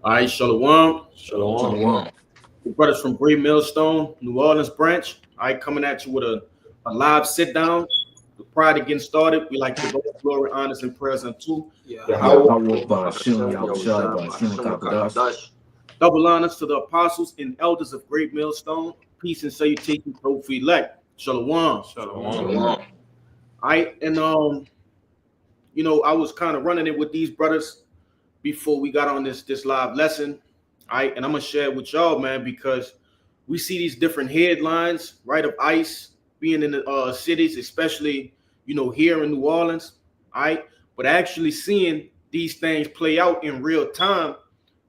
All right, Shalom. Shalom. Shalom. The brothers from Great Millstone, New Orleans branch. All right, coming at you with a live sit down. Prior to getting started, we like to go glory, honors, and prayers unto Yahweh. Yahweh Ba'Shem, Yahushai Ba'Shem Kakadash. Double honors to the apostles and elders of Great Millstone. Peace and salutation to the elect. Shalom. Shalom. All right, and I was kind of running it with these brothers before we got on this live lesson. All right, and I'm gonna share it with y'all, man, because we see these different headlines, right, of ICE being in the cities, especially here in New Orleans. All right, but actually seeing these things play out in real time,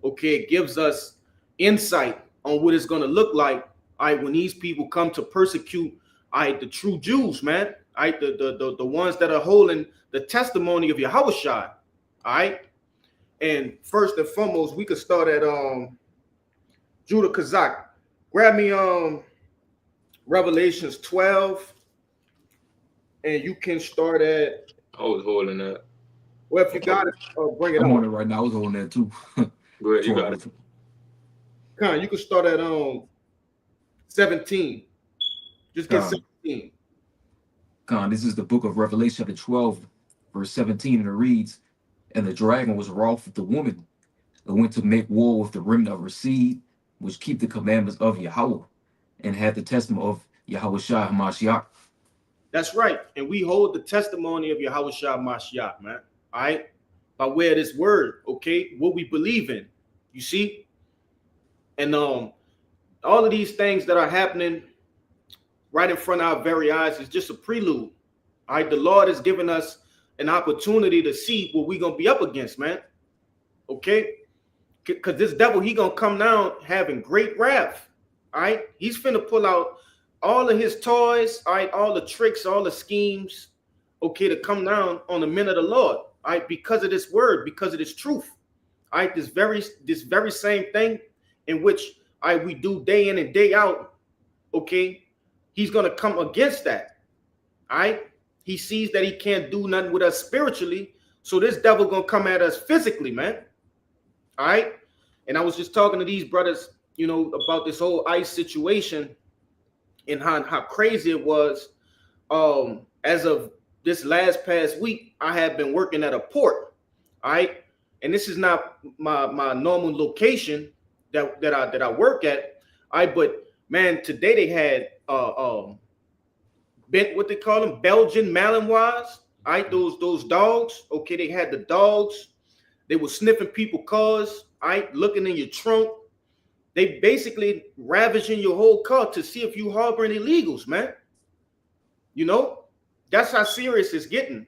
okay, it gives us insight on what it's gonna look like. All right, when these people come to persecute, all right, the true Jews, man. All right, the ones that are holding the testimony of Yahushua. All right. And first and foremost, we could start at Judah Kazak. Grab me Revelations 12, and you can start at. I was holding that. Well, if you got it, bring it I'm on. on it right now. I was holding that too. Go ahead, you got it. Con, you can start at 17. Just get 17. Con, this is the book of Revelation, chapter 12, verse 17, and it reads, "And the dragon was wroth with the woman, and went to make war with the remnant of her seed, which keep the commandments of Yahweh, and had the testimony of Yahushua Hamashiach." That's right. And we hold the testimony of Yahushua Mashiach, man. All right? By way of this word, okay? What we believe in. You see? And all of these things that are happening right in front of our very eyes is just a prelude. All right? The Lord has given us an opportunity to see what we're going to be up against, man. Okay? Because this devil, he going to come down having great wrath. All right? He's finna pull out all of his toys, all right, all the tricks, all the schemes, okay, to come down on the men of the Lord, all right, because of this word, because of this truth, all right, this very same thing in which we do day in and day out, okay, he's gonna come against that, all right. He sees that he can't do nothing with us spiritually, so this devil gonna come at us physically, man, all right. And I was just talking to these brothers, about this whole ICE situation. And how crazy it was. As of this past week, I have been working at a port. All right. And this is not my normal location that I work at. All right, but man, today they had what they call them, Belgian Malinois. All right, those dogs. Okay, they had the dogs. They were sniffing people's cars, all right, looking in your trunk. They basically ravaging your whole car to see if you harboring illegals, man. That's how serious it's getting.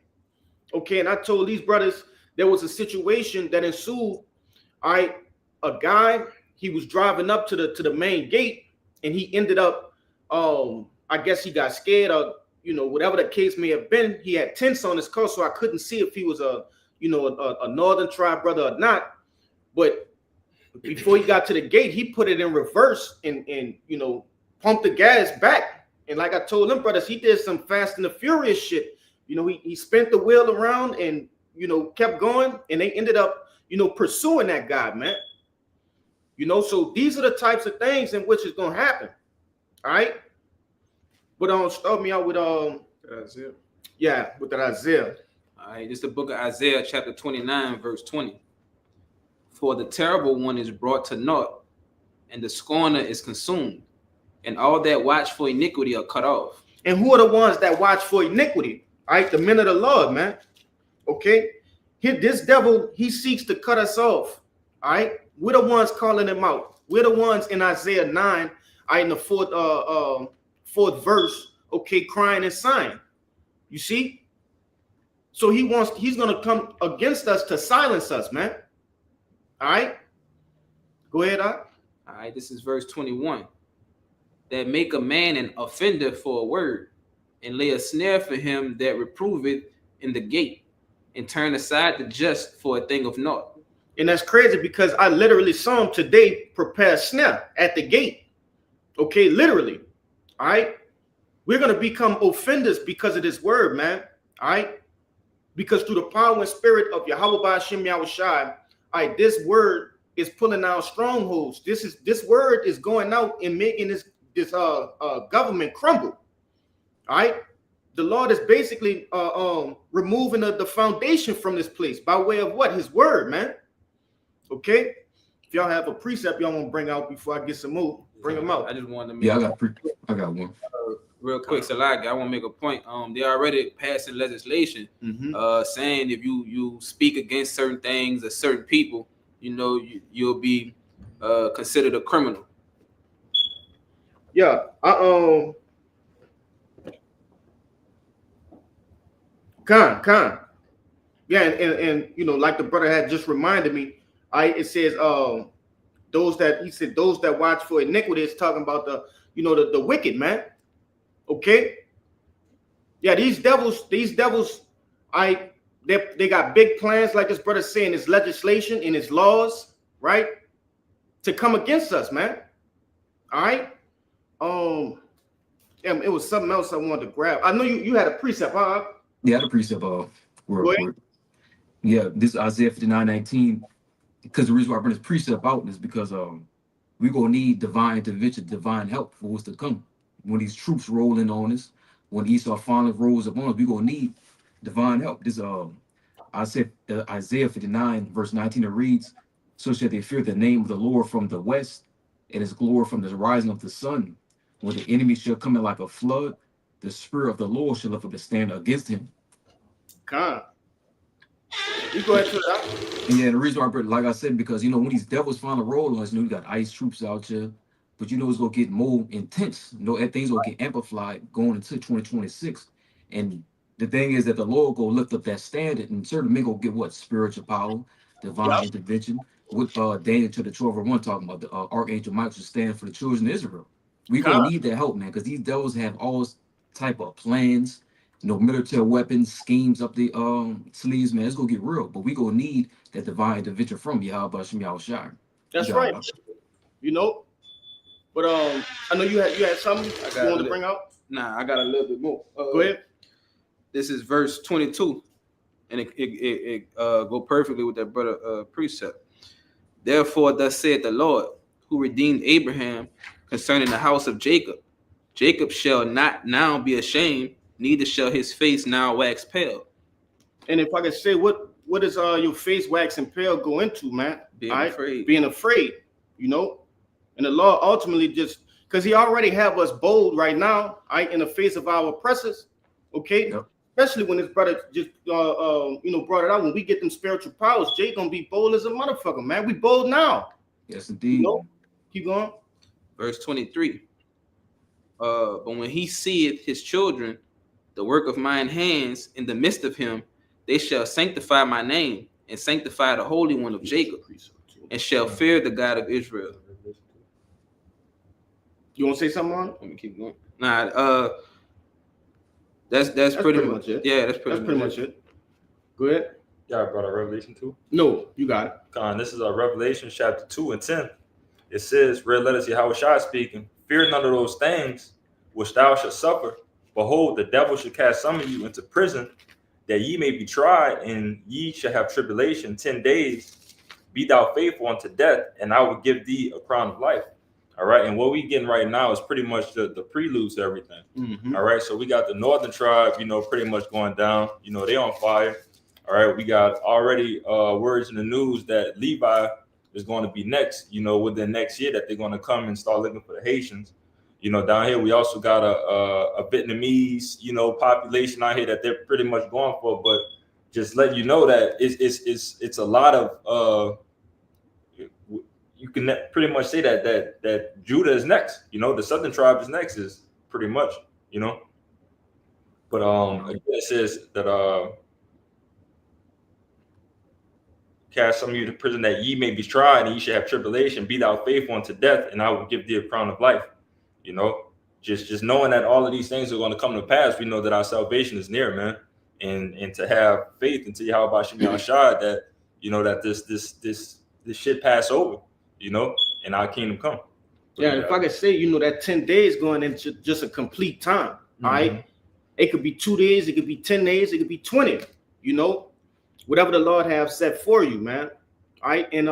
Okay, and I told these brothers there was a situation that ensued. All right, a guy, he was driving up to the main gate, and he ended up, I guess he got scared, or whatever the case may have been. He had tents on his car, so I couldn't see if he was a northern tribe brother or not. But before he got to the gate, he put it in reverse and pumped the gas back. And like I told them brothers, he did some Fast and the Furious shit. He spent the wheel around and kept going, and they ended up pursuing that guy, man. So these are the types of things in which is gonna happen. All right. But start me out with Isaiah. Yeah, with the Isaiah. All right, this is the book of Isaiah, chapter 29, verse 20. "For the terrible one is brought to naught, and the scorner is consumed, and all that watch for iniquity are cut off." And who are the ones that watch for iniquity? All right, the men of the Lord, man. Okay, this devil, he seeks to cut us off. All right, we're the ones calling him out. We're the ones in Isaiah 9, in the fourth verse, okay, crying and sighing. You see? So he's gonna come against us to silence us, man. All right, go ahead, Doc. All right, this is verse 21. "That make a man an offender for a word, and lay a snare for him that reproveth in the gate, and turn aside the just for a thing of naught." And that's crazy because I literally saw him today prepare a snare at the gate. Okay, literally. All right, we're gonna become offenders because of this word, man. All right, because through the power and spirit of Yahweh Ba'Shem Yahushai, this word, is pulling down strongholds. This word is going out and making this government crumble. All right. The Lord is basically removing the foundation from this place by way of what? His word, man. Okay. If y'all have a precept y'all want to bring out before I get some more, bring them out. I just wanted to make Yeah, I got one. real quick. So like, I want to make a point. They already passing legislation saying if you speak against certain things or certain people, you know, you'll be considered a criminal. Yeah. Con. Yeah, and you know, like the brother had just reminded me, it says those that watch for iniquity is talking about the wicked, man. Okay. Yeah, these devils, they got big plans, like this brother saying, his legislation and his laws, right? To come against us, man. All right. It was something else I wanted to grab. I know you had a precept, huh? Yeah, the precept real quick. Yeah, this Isaiah 59:19. Because the reason why I bring this precept out is because we're gonna need divine intervention, divine help for what's to come. When these troops roll in on us, when Esau finally rolls up on us, we're gonna need divine help. This Isaiah 59 verse 19, it reads, "So shall they fear the name of the Lord from the west, and his glory from the rising of the sun. When the enemy shall come in like a flood, the spirit of the Lord shall lift up a standard against him." God. You go ahead to that. Yeah, the reason why, like I said, because you know when these devils finally roll on us, you know we got ICE troops out here, but you know it's gonna get more intense. You know, things gonna get amplified going into 2026. And the thing is that the Lord go lift up that standard, and certain men go get what? Spiritual power, divine intervention. With Daniel to the 12:1 talking about the Archangel Michael stand for the children of Israel. We gonna need that help, man, because these devils have all type of plans. No military weapons, schemes up the sleeves, man. It's gonna get real, but we gonna need that divine intervention from Yahweh Shem Yahushua. That's right. You know, but I know you had something you wanted to bring out. Nah, I got a little bit more. Go ahead. This is verse 22, and it go perfectly with that brother precept. "Therefore, thus saith the Lord, who redeemed Abraham concerning the house of Jacob. Jacob shall not now be ashamed, neither shall his face now wax pale." And if I could say, what does your face waxing pale go into, man? Being afraid. Being afraid, you know. And the Lord ultimately just because He already have us bold right now, in the face of our oppressors. Okay. Yep. Especially when his brother just brought it out. When we get them spiritual powers, Jay gonna be bold as a motherfucker, man. We bold now. Yes, indeed. You know? Keep going. Verse 23. But when he seeth his children, the work of mine hands in the midst of him, they shall sanctify my name and sanctify the Holy One of Jacob, and shall fear the God of Israel. You want to say something on it? Let me keep going. Nah, that's pretty much it. Yeah, that's pretty much it. Go ahead. Y'all brought a Revelation 2? No, you got it. Con, this is Revelation chapter 2 and 10. It says, "Red letters Yahushua speaking, fear none of those things which thou shalt suffer. Behold, the devil shall cast some of you into prison, that ye may be tried, and ye shall have tribulation 10 days. Be thou faithful unto death, and I will give thee a crown of life." All right. And what we getting right now is pretty much the preludes to everything. Mm-hmm. All right. So we got the northern tribe, pretty much going down. They on fire. All right. We got already words in the news that Levi is going to be next, within next year, that they're going to come and start looking for the Haitians. Down here, we also got a Vietnamese, population out here that they're pretty much going for. But just let you know that it's a lot of you can pretty much say that Judah is next. The southern tribe is next, is pretty much, But again, it says that cast some of you to prison, that ye may be tried, and ye shall have tribulation. Be thou faithful unto death, and I will give thee a crown of life. Just knowing that all of these things are going to come to pass, we know that our salvation is near, man. And to have faith into Yahweh Shem Yahushua that that this shit pass over, and our kingdom come. Yeah, if I could say, that 10 days going into just a complete time. Mm-hmm. All right. It could be 2 days, it could be 10 days, it could be 20, whatever the Lord have set for you, man. All right. And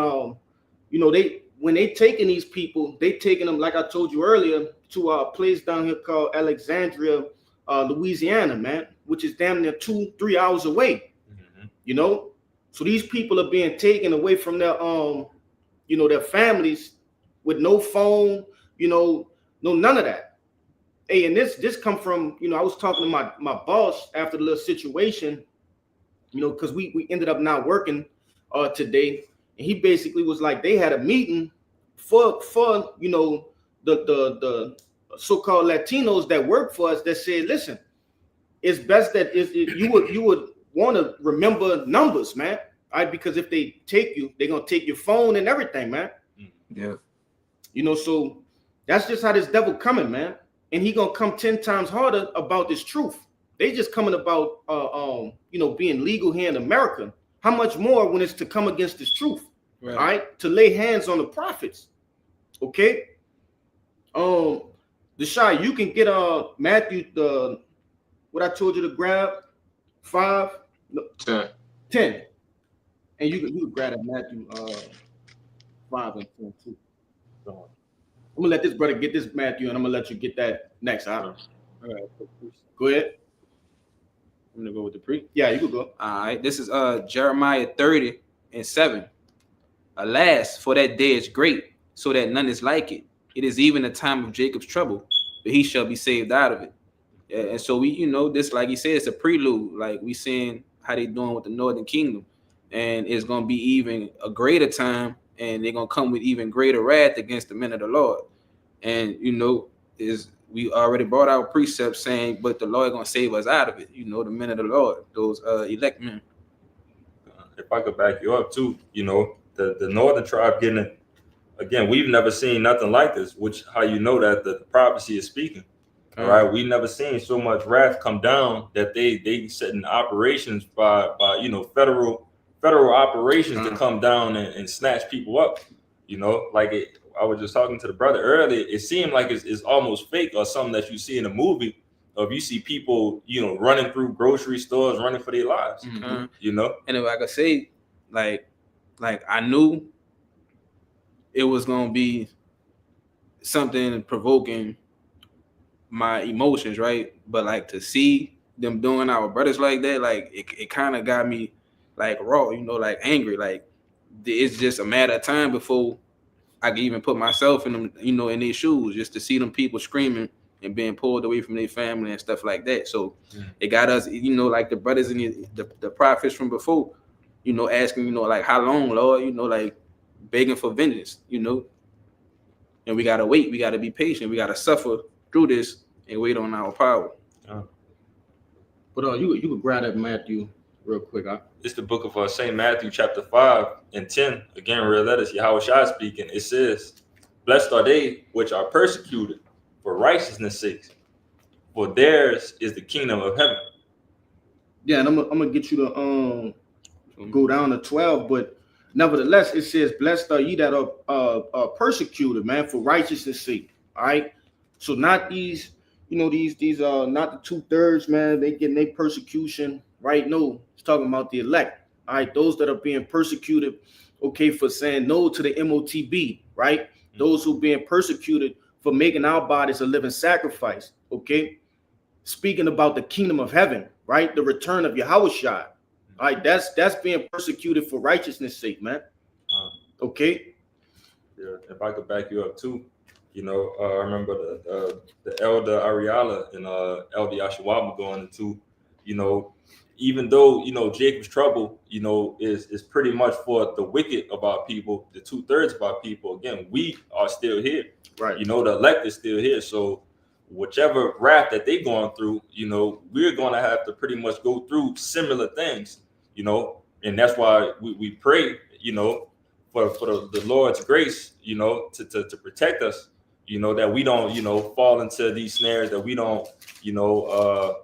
you know, when they taking these people, they taking them, like I told you earlier, to a place down here called Alexandria, Louisiana, man, which is damn near 2-3 hours away. You know, so these people are being taken away from their you know, their families with no phone, you know, no none of that. Hey, and this come from, you know, I was talking to my boss after the little situation, you know, because we ended up not working today, and he basically was like, they had a meeting for you know, the so-called Latinos that work for us, that said, listen, it's best that you would want to remember numbers, man. All right, because if they take you, they're gonna take your phone and everything, man. Yeah. You know, so that's just how this devil coming, man. And he gonna come 10 times harder about this truth. They just coming about you know, being legal here in America. How much more when it's to come against this truth? Right. All right, to lay hands on the prophets. Okay. The shy, you can get Matthew, the what I told you to grab, 5, no, 10. And you can grab that Matthew 5 and 10 too. I'm gonna let this brother get this Matthew, and I'm gonna let you get that next. All right. Go ahead. I'm gonna go with the pre. Yeah, you can go. All right, this is Jeremiah 30:7. Alas, for that day is great, so that none is like it. It is even a time of Jacob's trouble, but he shall be saved out of it. And so we, you know, this, like he said, it's a prelude. Like we seeing how they doing with the Northern Kingdom, and it's gonna be even a greater time, and they're gonna come with even greater wrath against the men of the Lord. And you know, we already brought out precepts saying, but the Lord gonna save us out of it. You know, the men of the Lord, those elect men. If I could back you up too, you know, the northern tribe getting it again. We've never seen nothing like this. Which how you know that the prophecy is speaking. All right, we never seen so much wrath come down that they set in operations by you know, federal operations to come down and snatch people up. You know, like I was just talking to the brother earlier. It seemed like it's almost fake or something that you see in a movie. Of you see people, you know, running through grocery stores, running for their lives. You know, and if I could say, like I knew it was gonna be something provoking my emotions, right? But like to see them doing our brothers like that, like it kind of got me like raw, you know, like angry. Like it's just a matter of time before I can even put myself in them, you know, in their shoes, just to see them people screaming and being pulled away from their family and stuff like that. So it got us, you know, like the brothers and the prophets from before, you know, asking, you know, like how long, Lord, you know, like begging for vengeance, you know. And we gotta wait, we gotta be patient, we gotta suffer through this and wait on our power. But you can grab that Matthew real quick. It's the book of St. Matthew, chapter 5 and 10. Again, real letters, Yahweh Shai speaking. It says, blessed are they which are persecuted for righteousness' sake, for theirs is the kingdom of heaven. Yeah, and I'm gonna get you to go down to 12, but nevertheless, it says, blessed are ye that are persecuted, man, for righteousness' sake. All right. So not these, you know, these not the 2/3, man. They getting their persecution, right? No, it's talking about the elect. All right, those that are being persecuted, okay, for saying no to the MOTB, right? Those who being persecuted for making our bodies a living sacrifice, okay? Speaking about the kingdom of heaven, right? The return of Yahushua. All right, that's being persecuted for righteousness' sake, man. Okay. Yeah, if I could back you up too, you know, I remember the elder Ariala and elder Yashawama going into, you know, even though, you know, Jacob's trouble, you know, is pretty much for the wicked of our people, the 2/3 of our people. Again, we are still here, right? You know, the elect is still here. So whichever wrath that they're going through, you know, we're going to have to pretty much go through similar things, you know, and that's why we pray, you know, for the Lord's grace, you know, to protect us, you know, that we don't, you know, fall into these snares, that we don't, you know,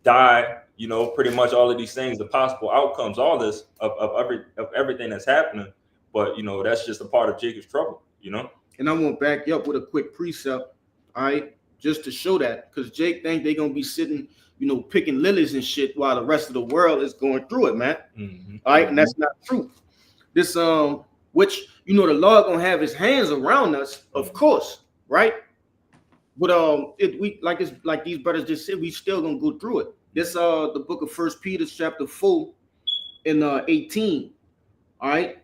die, you know, pretty much all of these things, the possible outcomes, all this of everything that's happening. But, you know, that's just a part of Jacob's trouble, you know. And I want to back you up with a quick precept, all right, just to show that, because Jake think they're going to be sitting, you know, picking lilies and shit while the rest of the world is going through it, man. All right, and that's not true. This which you know the Lord gonna have his hands around us, of course, right? But we like this, like these brothers just said, we still gonna go through it. This the book of First Peter chapter 4 and 18. All right.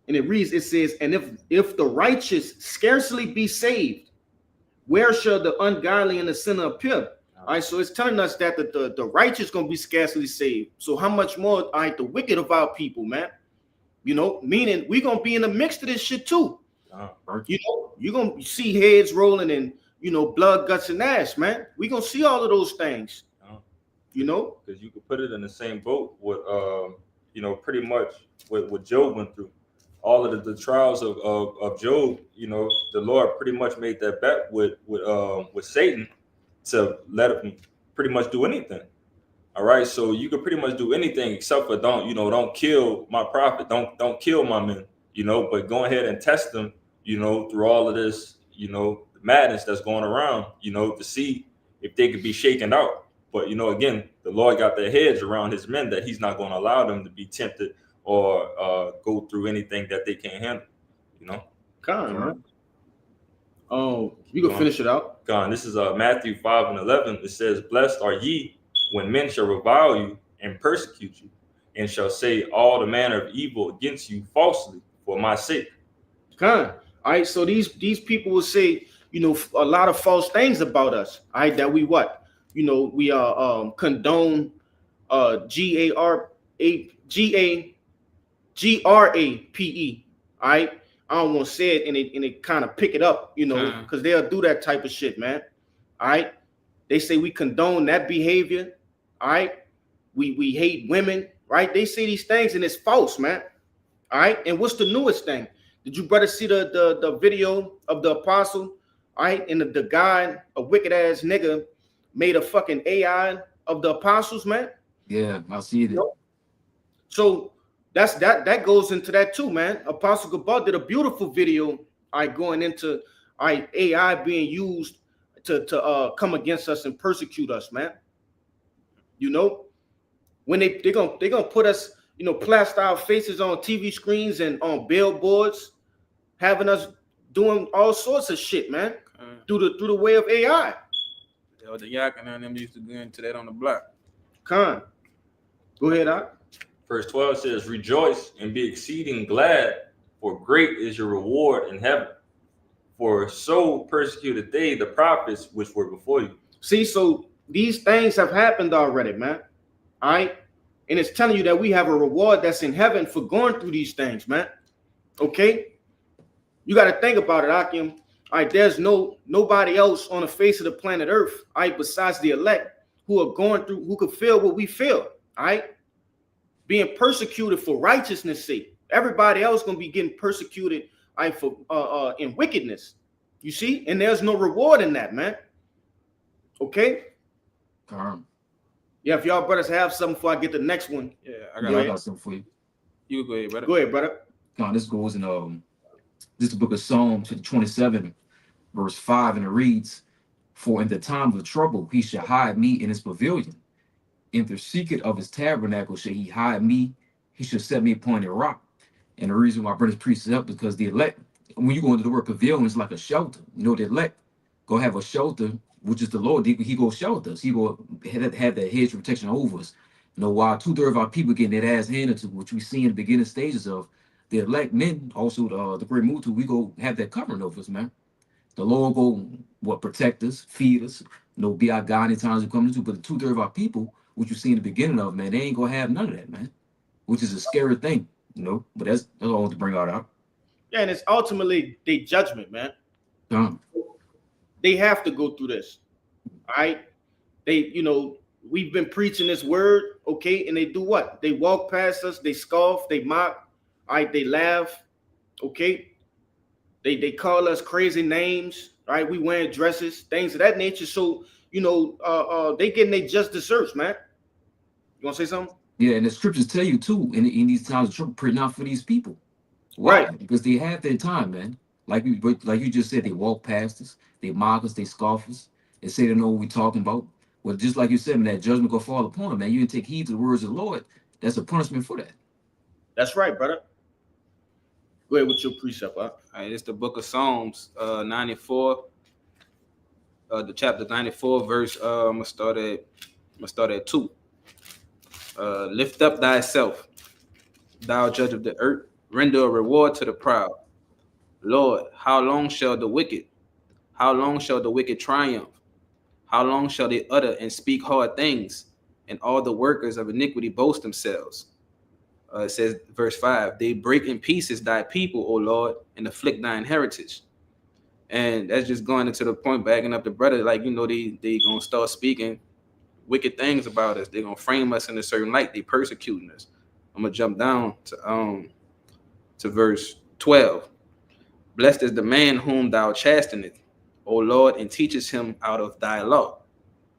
And it reads, it says, and if the righteous scarcely be saved, where shall the ungodly and the sinner appear? All right, so it's telling us that the righteous gonna be scarcely saved. So how much more, all right, the wicked of our people, man? You know, meaning we gonna be in the mix of this shit too. You know, you're gonna see heads rolling and you know, blood, guts, and ass, man. We gonna see all of those things. You know, because you could put it in the same boat with you know, pretty much what Job went through. All of the trials of Job, you know, the Lord pretty much made that bet with Satan to let him pretty much do anything. All right, so you could pretty much do anything except for don't kill my prophet, don't kill my men, you know, but go ahead and test them, you know, through all of this, you know, madness that's going around, you know, to see if they could be shaken out. But you know, again, the Lord got their heads around his men that he's not going to allow them to be tempted or go through anything that they can't handle, you know. Con, man. You can finish it out. Con, this is Matthew 5:11. It says, "Blessed are ye when men shall revile you and persecute you, and shall say all the manner of evil against you falsely for my sake." Con. All right, so these people will say, you know, a lot of false things about us. All right, that we what? You know, we condone GRAPE. All right. I don't want to say it and it kind of pick it up, you know, because they'll do that type of shit, man. All right. They say we condone that behavior. All right. We hate women, right? They say these things and it's false, man. All right. And what's the newest thing? Did you brother see the video of the apostle? All right. And the guy, a wicked ass nigga, made a fucking AI of the apostles, man. Yeah, I see it. So that goes into that too, man. Apostle Gabal did a beautiful video, going into AI being used to come against us and persecute us, man. You know, when they're gonna put us, you know, plaster our faces on TV screens and on billboards, having us doing all sorts of shit, man, through the way of AI. The Yak and them used to go into that on the block. Con, go ahead, Doc. Verse 12 says, "Rejoice and be exceeding glad, for great is your reward in heaven. For so persecuted they the prophets which were before you." See, so these things have happened already, man. All right, and it's telling you that we have a reward that's in heaven for going through these things, man. Okay, you got to think about it, Akim. All right, there's nobody else on the face of the planet Earth, all right, besides the elect who are going through, who could feel what we feel, all right? Being persecuted for righteousness' sake. Everybody else gonna be getting persecuted, all right, for in wickedness. You see, and there's no reward in that, man. Okay. Yeah, if y'all brothers have something before I get the next one. Yeah, I got something for you. You go ahead, brother. Go ahead, brother. This goes in this is the book of Psalms 27, verse 5, and it reads, "For in the time of trouble he shall hide me in his pavilion. In the secret of his tabernacle shall he hide me. He shall set me upon a rock." And the reason why brothers preach it up is because the elect, when you go into the word pavilion, it's like a shelter. You know, the elect go have a shelter, which is the Lord. He go shelter us. He go have that hedge of protection over us. You know, while 2/3 of our people getting their ass handed to, which we see in the beginning stages of, the elect men, also the great Mutu, we go have that covering over us, man. The Lord go protect us, feed us, you know, be our God in times we come into. But the 2/3 of our people, which you see in the beginning of, man, they ain't gonna have none of that, man. Which is a scary thing, you know. But that's all I want to bring out. Yeah, and it's ultimately their judgment, man. They have to go through this. All right. They, you know, we've been preaching this word, okay, and they do what? They walk past us, they scoff, they mock, all right, they laugh, okay. They call us crazy names, all right. We wearing dresses, things of that nature. So, you know, they getting their just desserts, man. You want to say something? Yeah, and the scriptures tell you too, in these times of trouble, pray not for these people. Why? Right. Because they have their time, man. Like you just said, they walk past us, they mock us, they scoff us, they say they know what we're talking about. Well, just like you said, man, that judgment gonna fall upon them, man. You didn't take heed to the words of the Lord. That's a punishment for that. That's right, brother. Go ahead with your precept. All right, it's the book of Psalms, 94, the chapter 94, verse. I'm gonna start at 2. Lift up thyself, thou judge of the earth, render a reward to the proud. Lord, how long shall the wicked triumph? How long shall they utter and speak hard things, and all the workers of iniquity boast themselves? It says, verse 5, they break in pieces thy people, O Lord, and afflict thine heritage. And that's just going into the point, backing up the brother, like, they gonna start speaking wicked things about us. They're gonna frame us in a certain light. They persecuting us. I'm gonna jump down to verse 12. Blessed is the man whom thou chasteneth, O Lord, and teachest him out of thy law,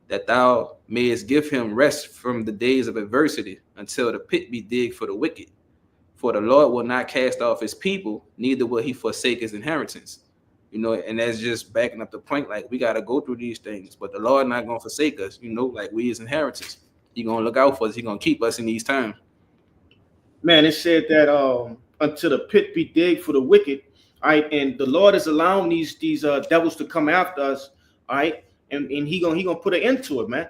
that thou mayest give him rest from the days of adversity, until the pit be digged for the wicked. For the Lord will not cast off his people, neither will he forsake his inheritance. And that's just backing up the point. Like, we got to go through these things, but the Lord not going to forsake us, like we his inheritance. He going to look out for us. He going to keep us in these times. Man, it said that until the pit be digged for the wicked, all right, and the Lord is allowing these devils to come after us, all right, and he gonna put an end to it, man.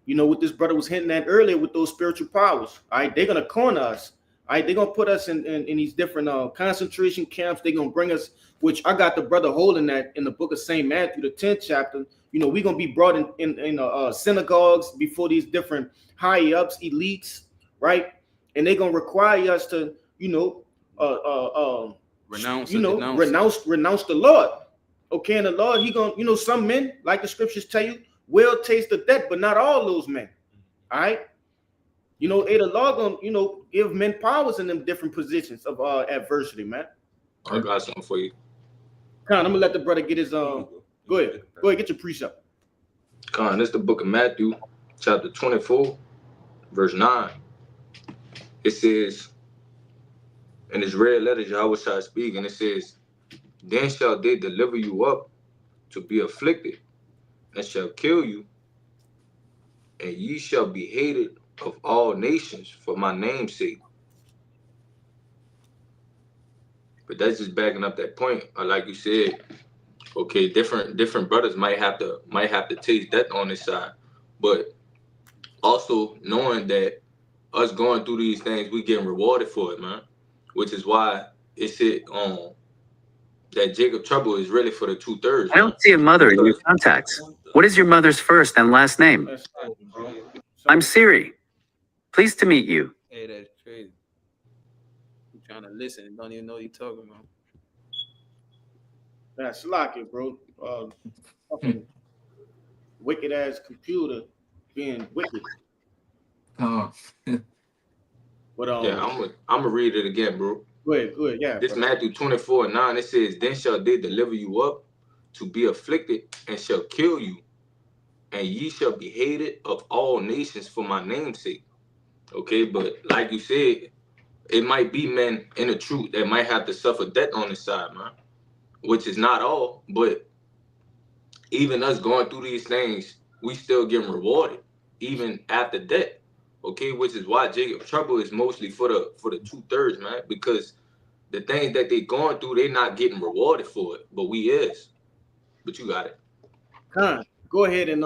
What this brother was hinting at earlier with those spiritual powers, all right, they're gonna corner us, all right, they're gonna put us in these different concentration camps. They're gonna bring us, which I got the brother holding that in the book of St. Matthew, the 10th chapter. We're gonna be brought in synagogues before these different high ups, elites, right, and they're gonna require us to renounce the Lord. Okay, and the Lord, he gonna, some men, like the scriptures tell you, will taste the death, but not all those men. All right. The Lord gonna, give men powers in them different positions of adversity, man. I got something for you. Con, I'm gonna let the brother get his go ahead, get your precept. Con, this is the book of Matthew, chapter 24, verse 9. It says, in this red letter, Yahweh shall speak, and it says, then shall they deliver you up to be afflicted, and shall kill you, and ye shall be hated of all nations for my name's sake. But that's just backing up that point. Like you said, okay, different brothers might have to taste death on this side, but also knowing that us going through these things, we getting rewarded for it, man. Which is why it said that Jacob trouble is really for the 2/3. I don't see a mother in your contacts. What is your mother's first and last name? I'm Siri. Pleased to meet you. Hey, that's crazy. I'm trying to listen and don't even know what you're talking about. That's lucky, bro. Fucking wicked ass computer being wicked. But yeah, I'm gonna read it again, bro. Go ahead, yeah. This Matthew 24:9, it says, then shall they deliver you up to be afflicted, and shall kill you, and ye shall be hated of all nations for my name's sake. Okay, but like you said, it might be men in the truth that might have to suffer death on this side, man. Which is not all, but even us going through these things, we still getting rewarded, even after death. Okay, which is why Jacob trouble is mostly for the 2/3, man, because the things that they going through, they not getting rewarded for it, but we is. But you got it. Con, go ahead and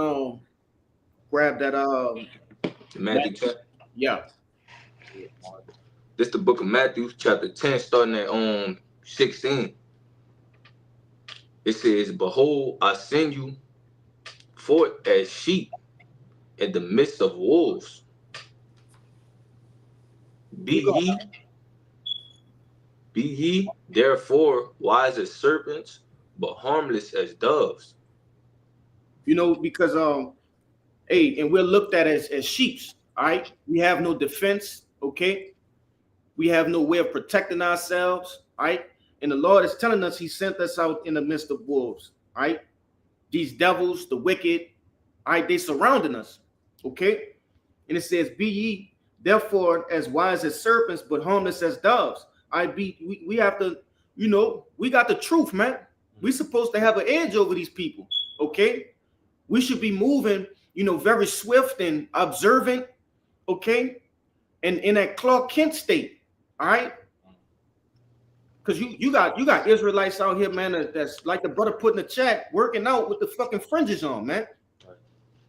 grab that Matthew 10. Yeah. This the book of Matthew, chapter 10, starting at 16. It says, behold, I send you forth as sheep in the midst of wolves. Be ye therefore wise as serpents, but harmless as doves. Because and we're looked at as sheeps, all right? We have no defense, okay? We have no way of protecting ourselves, all right? And the Lord is telling us he sent us out in the midst of wolves, all right? These devils, the wicked, all right, they surrounding us, okay? And it says, be ye therefore as wise as serpents, but harmless as doves. We have to, we got the truth, man. We're supposed to have an edge over these people, okay? We should be moving, very swift and observant, okay? And in that Clark Kent state, all right? Because you got Israelites out here, man, that's like the brother put in the chat, working out with the fucking fringes on, man.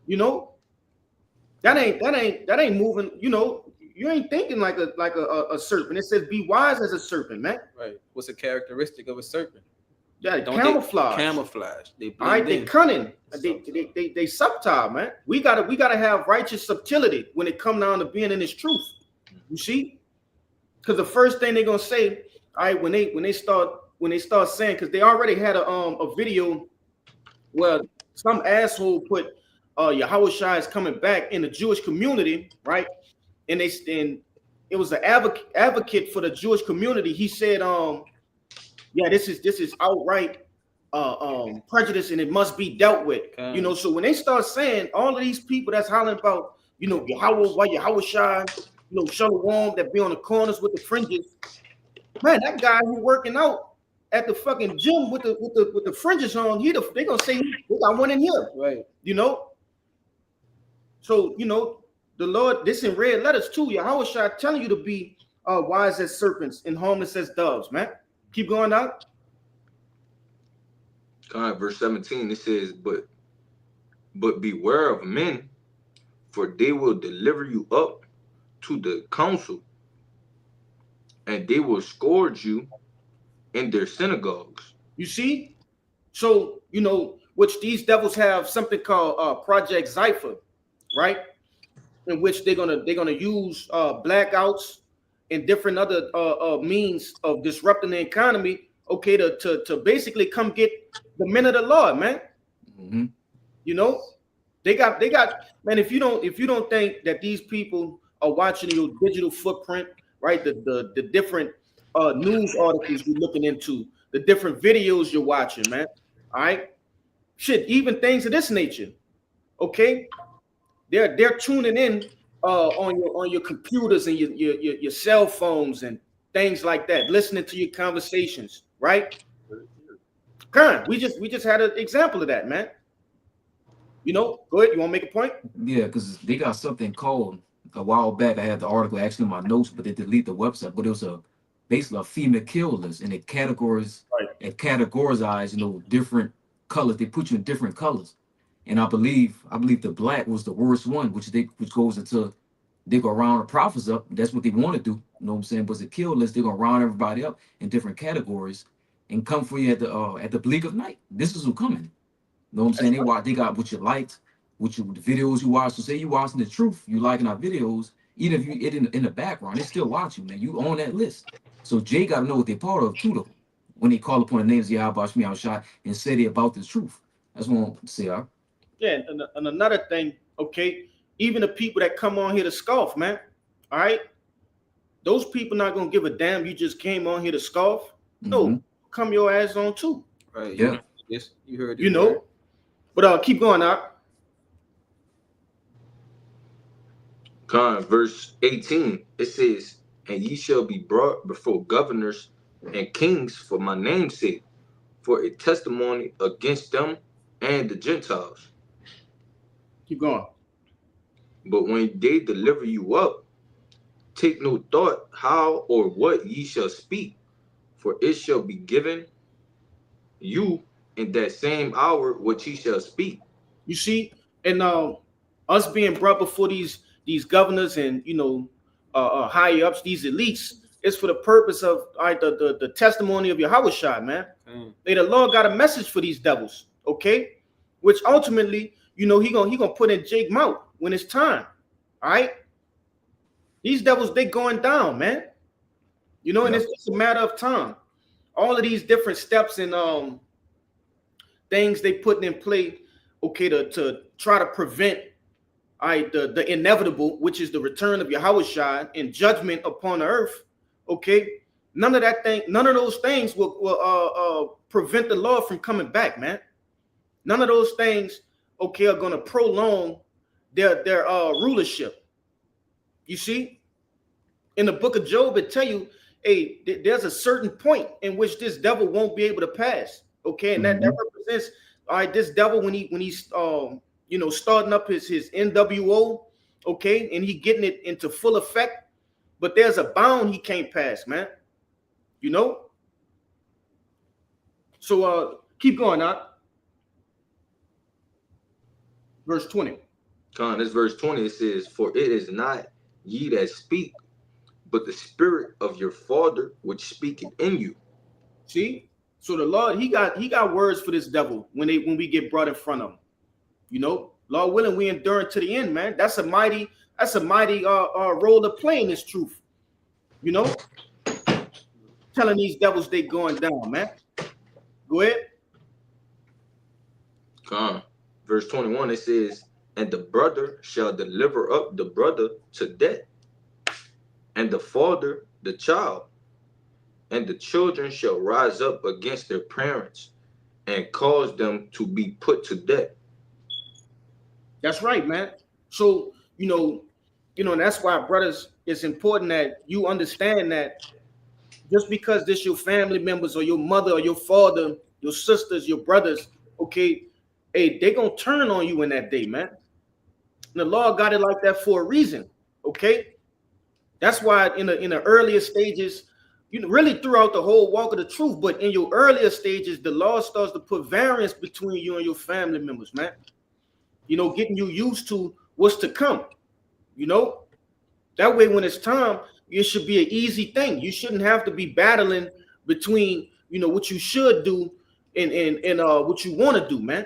You know, that ain't moving. You know, you ain't thinking like a serpent. It says be wise as a serpent, man. Right. What's a characteristic of a serpent? Yeah, Don't camouflage. Camouflage. They All right, blend they in. cunning. They subtle, man. We gotta have righteous subtlety when it come down to being in this truth. You see, because the first thing they're gonna say, all right, when they start saying, because they already had a video where some asshole put Yahushua is coming back in the Jewish community, right? And it was an advocate for the Jewish community. He said, yeah, this is outright prejudice and it must be dealt with. Okay. You know, so when they start saying all of these people that's hollering about, you know, Yahushua, you know, Shalom that be on the corners with the fringes, man, that guy who working out at the fucking gym with the fringes on, they gonna say they got one in here, Right. you know. So you know, the Lord, this in red letters too. Yahushua telling you to be wise as serpents and harmless as doves, man. Keep going out. Verse 17, it says, but beware of men, for they will deliver you up to the council, and they will scourge you in their synagogues. You see? So, you know, which these devils have something called Project Zypher, right? In which they're gonna use blackouts and different other means of disrupting the economy, okay, to basically come get the men of the Lord, man. Mm-hmm. You know, they got man. If you don't think that these people are watching your digital footprint, right? The different news articles you're looking into, the different videos you're watching, man. All right, shit, even things of this nature. Okay, they're tuning in on your computers and your cell phones and things like that, listening to your conversations, right? Khan, we just had an example of that, man. You know, go ahead. You want to make a point? Yeah, because they got something called a while back. I had the article actually in my notes, but they deleted the website. But it was basically a female kill list, and it categorized, you know, different colors. They put you in different colors, and I believe the black was the worst one, which goes into they go round the prophets up. That's what they want to do. You know what I'm saying? But it's a kill list. They're gonna round everybody up in different categories and come for you at the bleak of night. This is who coming. You know what I'm saying? They got what you liked, the videos you watch. So say you watching the truth, you liking our videos, even if you it in the background, they still watch you, man. You on that list. So Jay got to know what they're part of too, though. When they call upon the names of Yahweh Shemi Shai and say they about the truth. That's what I want to say. Yeah, and another thing, okay, even the people that come on here to scoff, man. All right, those people not gonna give a damn. You just came on here to scoff. No, come your ass on too. Right. Yeah. Yes, you heard it. You know. But keep going out. Verse 18, it says, and ye shall be brought before governors and kings for my name's sake, for a testimony against them and the Gentiles. Keep going. But when they deliver you up, take no thought how or what ye shall speak, for it shall be given you in that same hour what ye shall speak. You see, and us being brought before these governors and you know higher ups, these elites, is for the purpose of the testimony of Yahushua, man. May the Lord got a message for these devils, okay? Which ultimately, you know, he gonna put in Jake mouth when it's time. All right. These devils, they going down, man. You know, and it's just a matter of time. All of these different steps and things they putting in play, okay, to try to prevent the inevitable, which is the return of Yahushua and judgment upon the earth. Okay, none of those things will prevent the Lord from coming back, man. None of those things, okay, are going to prolong their rulership. You see, in the book of Job, it tell you, hey, there's a certain point in which this devil won't be able to pass. Okay, and that represents this devil when he's you know, starting up his NWO, okay, and he getting it into full effect, but there's a bound he can't pass, man. You know, So keep going now. Verse 20. Con, this verse 20, it says, for it is not ye that speak, but the spirit of your Father which speaketh in you. See? So the Lord, he got words for this devil when we get brought in front of him. You know, Lord willing, we endure to the end, man. That's a mighty role to play in this truth. You know, telling these devils they going down, man. Go ahead. Con, verse 21, it says, and the brother shall deliver up the brother to death, and the father the child, and the children shall rise up against their parents and cause them to be put to death. That's right, man. So, you know, that's why, brothers, it's important that you understand that just because this your family members or your mother or your father, your sisters, your brothers, okay, hey, they gonna turn on you in that day, man. And the Lord got it like that for a reason, okay? That's why in the earlier stages, you know, really throughout the whole walk of the truth, but in your earlier stages, the Lord starts to put variance between you and your family members, man. You know, getting you used to what's to come, you know? That way, when it's time, it should be an easy thing. You shouldn't have to be battling between, you know, what you should do and what you want to do, man.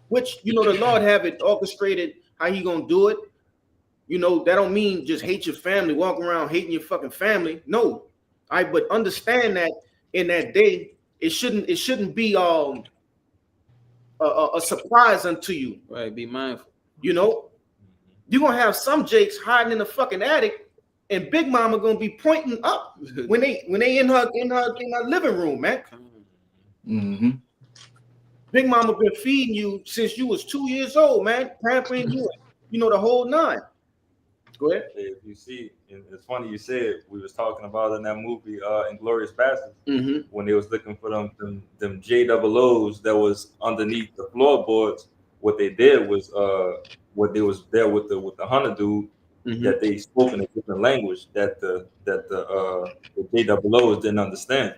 Which, you know, the Lord have it orchestrated how he gonna do it. You know, that don't mean just hate your family, walk around hating your fucking family. No. All right, but understand that in that day, it shouldn't be a surprise unto you. Right, be mindful. You know, you're gonna have some Jakes hiding in the fucking attic, and Big Mama gonna be pointing up when they in her living room, man. Mm-hmm. Big Mama been feeding you since you was 2 years old, man, pampering you, you know, the whole nine. Go ahead. If you see, and it's funny you said we was talking about in that movie, Inglourious Basterds, when they was looking for them JOOs that was underneath the floorboards. What they did was, what they was there with the hunter dude, that they spoke in a different language that the JOOs didn't understand.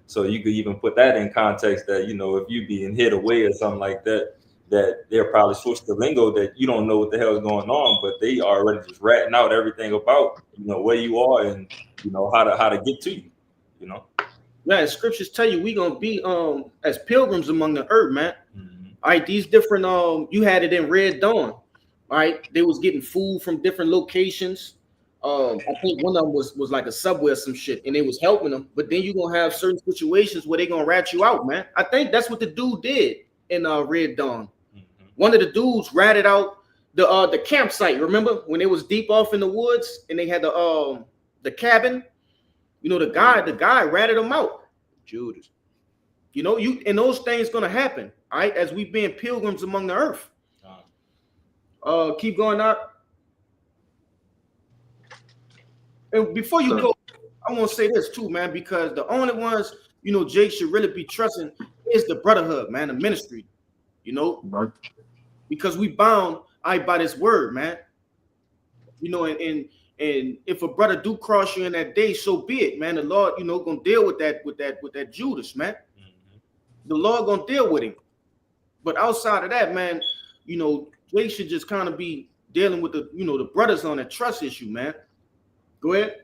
So you could even put that in context that, you know, if you being hid away or something like that, that they're probably switched the lingo that you don't know what the hell is going on, but they are already just ratting out everything about, you know, where you are and, you know, how to get to you, you know. Yeah, scriptures tell you we gonna be as pilgrims among the earth, man. All right, these different you had it in Red Dawn. All right, they was getting food from different locations. I think one of them was like a Subway or some shit, and they was helping them. But then you're gonna have certain situations where they gonna rat you out, man. I think that's what the dude did in Red Dawn. One of the dudes ratted out the campsite. Remember when they was deep off in the woods and they had the cabin? You know, the guy ratted them out. Judas. You know, and those things gonna happen, all right, as we being pilgrims among the earth. Keep going up. And before you go, I want to say this too, man, because the only ones, you know, Jake should really be trusting is the brotherhood, man, the ministry, you know, Right. because we bound by this word, man. You know, and if a brother do cross you in that day, so be it, man. The Lord, you know, gonna deal with that Judas, man. The Lord gonna deal with him. But outside of that, man, you know, Jake should just kind of be dealing with the, you know, the brothers on that trust issue, man. Go ahead.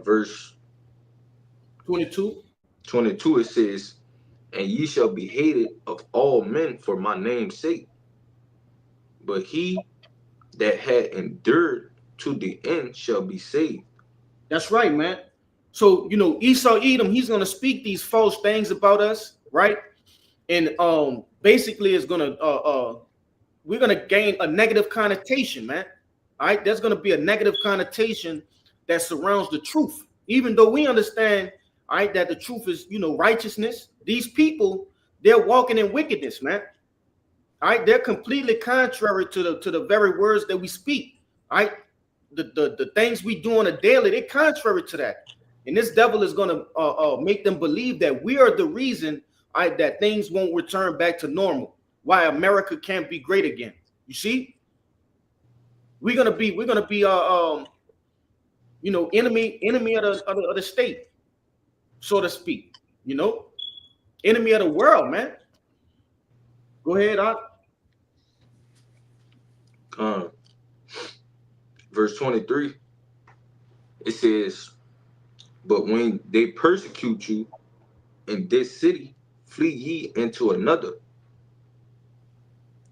Verse 22. 22, it says, and ye shall be hated of all men for my name's sake, but he that had endured to the end shall be saved. That's right, man. So, you know, Esau Edom, he's going to speak these false things about us, right? And basically it's going to, we're going to gain a negative connotation, man. All right, there's going to be a negative connotation that surrounds the truth, even though we understand, all right, that the truth is, you know, righteousness. These people, they're walking in wickedness, man. All right, they're completely contrary to the very words that we speak. All right, the things we do on a daily, they're contrary to that. And this devil is going to make them believe that we are the reason, all right, that things won't return back to normal. Why America can't be great again. You see? We're gonna be you know, enemy of the state. so to speak. You know, enemy of the world, man. Go ahead, Verse 23, it says, but when they persecute you in this city, flee ye into another.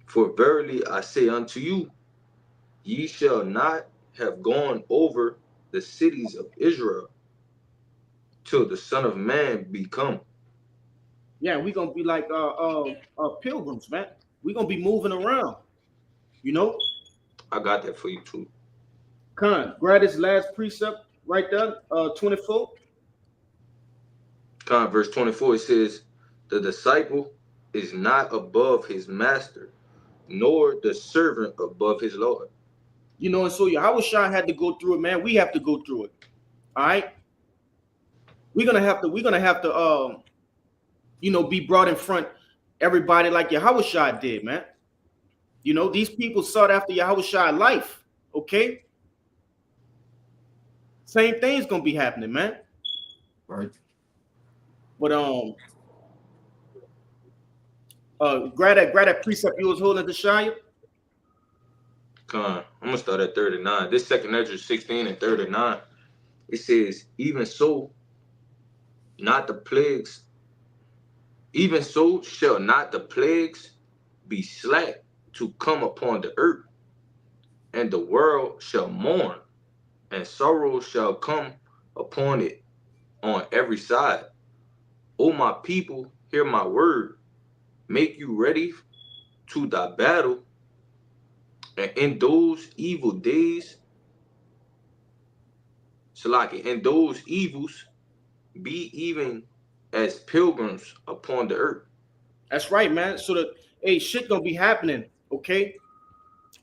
For verily I say unto you, ye shall not have gone over the cities of Israel till the Son of Man be come. Yeah, we're gonna be like pilgrims, man. We're gonna be moving around, you know. I got that for you too. Grab this last precept right there, 24. Verse 24, it says, the disciple is not above his master, nor the servant above his Lord. You know, and so Yahushua had to go through it, man. We have to go through it. All right. We're gonna have to you know, be brought in front everybody like Yahushua did, man. You know, these people sought after Yahushua life. Okay. Same thing's gonna be happening, man. Right. But grab that precept you was holding to Shia. I'm gonna start at 39. This 2nd Ezra 16 and 39. It says, even so shall not the plagues be slack to come upon the earth, and the world shall mourn, and sorrow shall come upon it on every side. O my people, hear my word. Make you ready to thy battle, and in those evil days, Salaki, in those evils, be even as pilgrims upon the earth. That's right, man. So shit gonna be happening, okay?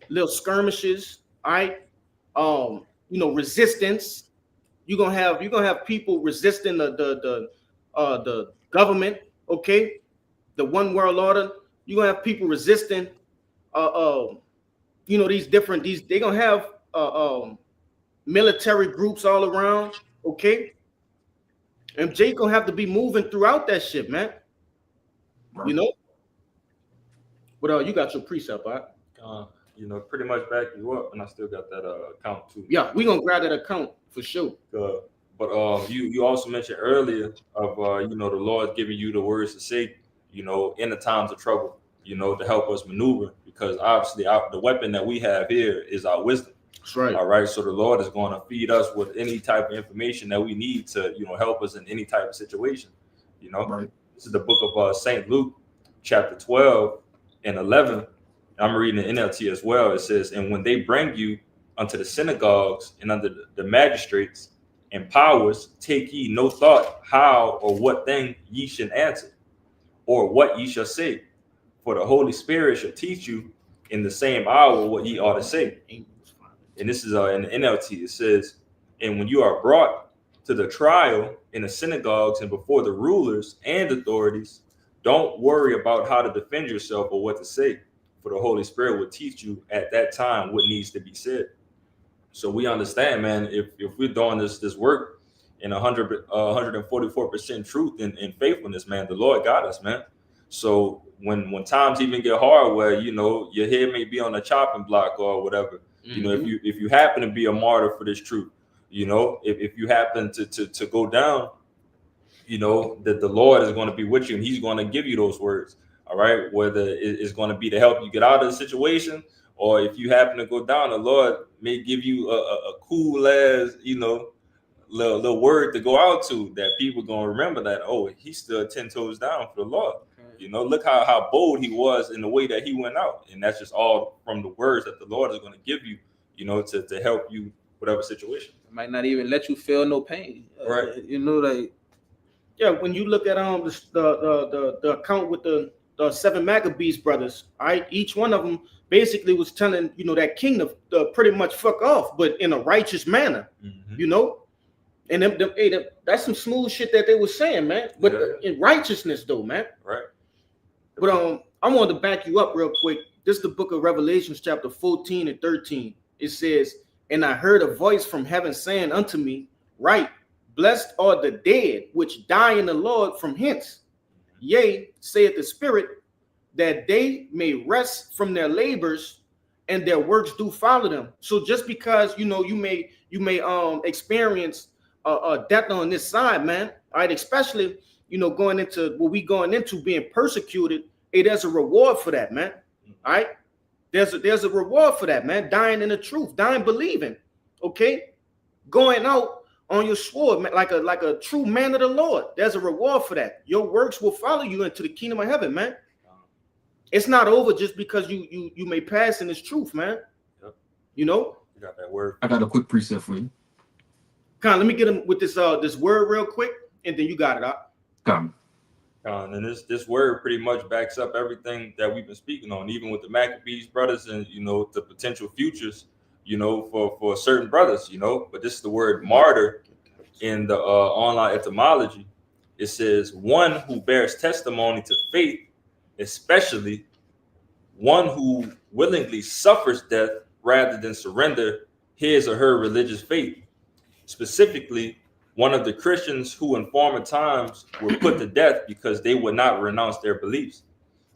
Little skirmishes, all right? You know, resistance. You're gonna have people resisting the government, okay? The one world order. You're gonna have people resisting you know, they're gonna have military groups all around, okay? And Jake gonna have to be moving throughout that shit, man. Right. You know? But you got your precept, all right? You know, pretty much back you up, and I still got that account too. Yeah, we're gonna grab that account for sure. But you also mentioned earlier of you know, the Lord giving you the words to say, you know, in the times of trouble, you know, to help us maneuver, because obviously the weapon that we have here is our wisdom. That's right. All right. So the Lord is going to feed us with any type of information that we need to, you know, help us in any type of situation. You know, Right. This is the book of St. Luke, chapter 12 and 11. I'm reading the NLT as well. It says, and when they bring you unto the synagogues and under the magistrates and powers, take ye no thought how or what thing ye should answer, or what ye shall say. For the Holy Spirit shall teach you in the same hour what ye ought to say. And this is in the NLT. It says, and when you are brought to the trial in the synagogues and before the rulers and authorities, don't worry about how to defend yourself or what to say, for the Holy Spirit will teach you at that time what needs to be said. So we understand, man, if we're doing this work in 144% truth and faithfulness, man, the Lord got us, man. So when times even get hard, where, you know, your head may be on a chopping block or whatever, you know, if you happen to be a martyr for this truth, you know, if you happen to go down, you know, that the Lord is going to be with you and he's going to give you those words. All right. Whether it's going to be to help you get out of the situation, or if you happen to go down, the Lord may give you a cool ass, you know, little word to go out to that people going to remember that, oh, he stood 10 toes down for the Lord. You know, look how bold he was in the way that he went out. And that's just all from the words that the Lord is going to give you, you know, to help you whatever situation. It might not even let you feel no pain. Right. You know, like, yeah, when you look at the account with the 7 Maccabees brothers, all right, each one of them basically was telling, you know, that king to pretty much fuck off, but in a righteous manner, you know. And that's some smooth shit that they were saying, man. But in righteousness, though, man. Right. But I wanted to back you up real quick. This is the book of Revelations, chapter 14 and 13. It says, and I heard a voice from heaven saying unto me, write, Blessed are the dead which die in the Lord from hence. Yea, saith the Spirit, that they may rest from their labors and their works do follow them. So just because you may experience a death on this side, man, all right, especially going into what we going into being persecuted, hey, there's a reward for that, man. All right, there's a reward for that, man. Dying in the truth, dying believing, okay, going out on your sword, man, like a true man of the Lord. There's a reward for that. Your works will follow you into the kingdom of heaven, man. It's not over just because you may pass in this truth, man. Yep. You got that word. I got a quick precept for you. Con, let me get him with this word real quick, and then you got it out. Come. And this word pretty much backs up everything that we've been speaking on, even with the Maccabees brothers and the potential futures, for certain brothers, But this is the word martyr in the online etymology. It says one who bears testimony to faith, especially one who willingly suffers death rather than surrender his or her religious faith. Specifically, one of the Christians who in former times were put to death because they would not renounce their beliefs.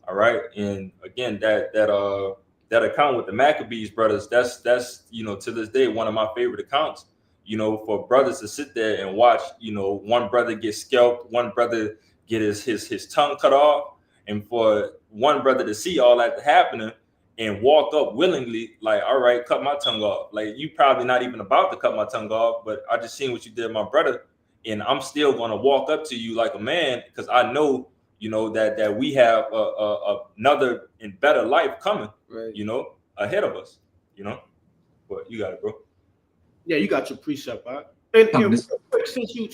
All right. And again, that account with the Maccabees brothers, that's to this day one of my favorite accounts, for brothers to sit there and watch, one brother get scalped, one brother get his tongue cut off. And for one brother to see all that happening and walk up willingly, like, all right, cut my tongue off. Like, you probably not even about to cut my tongue off, but I just seen what you did, my brother. And I'm still going to walk up to you like a man because I know, that we have another and better life coming, right, ahead of us, But you got it, bro. Yeah, you got your precept, right? And since you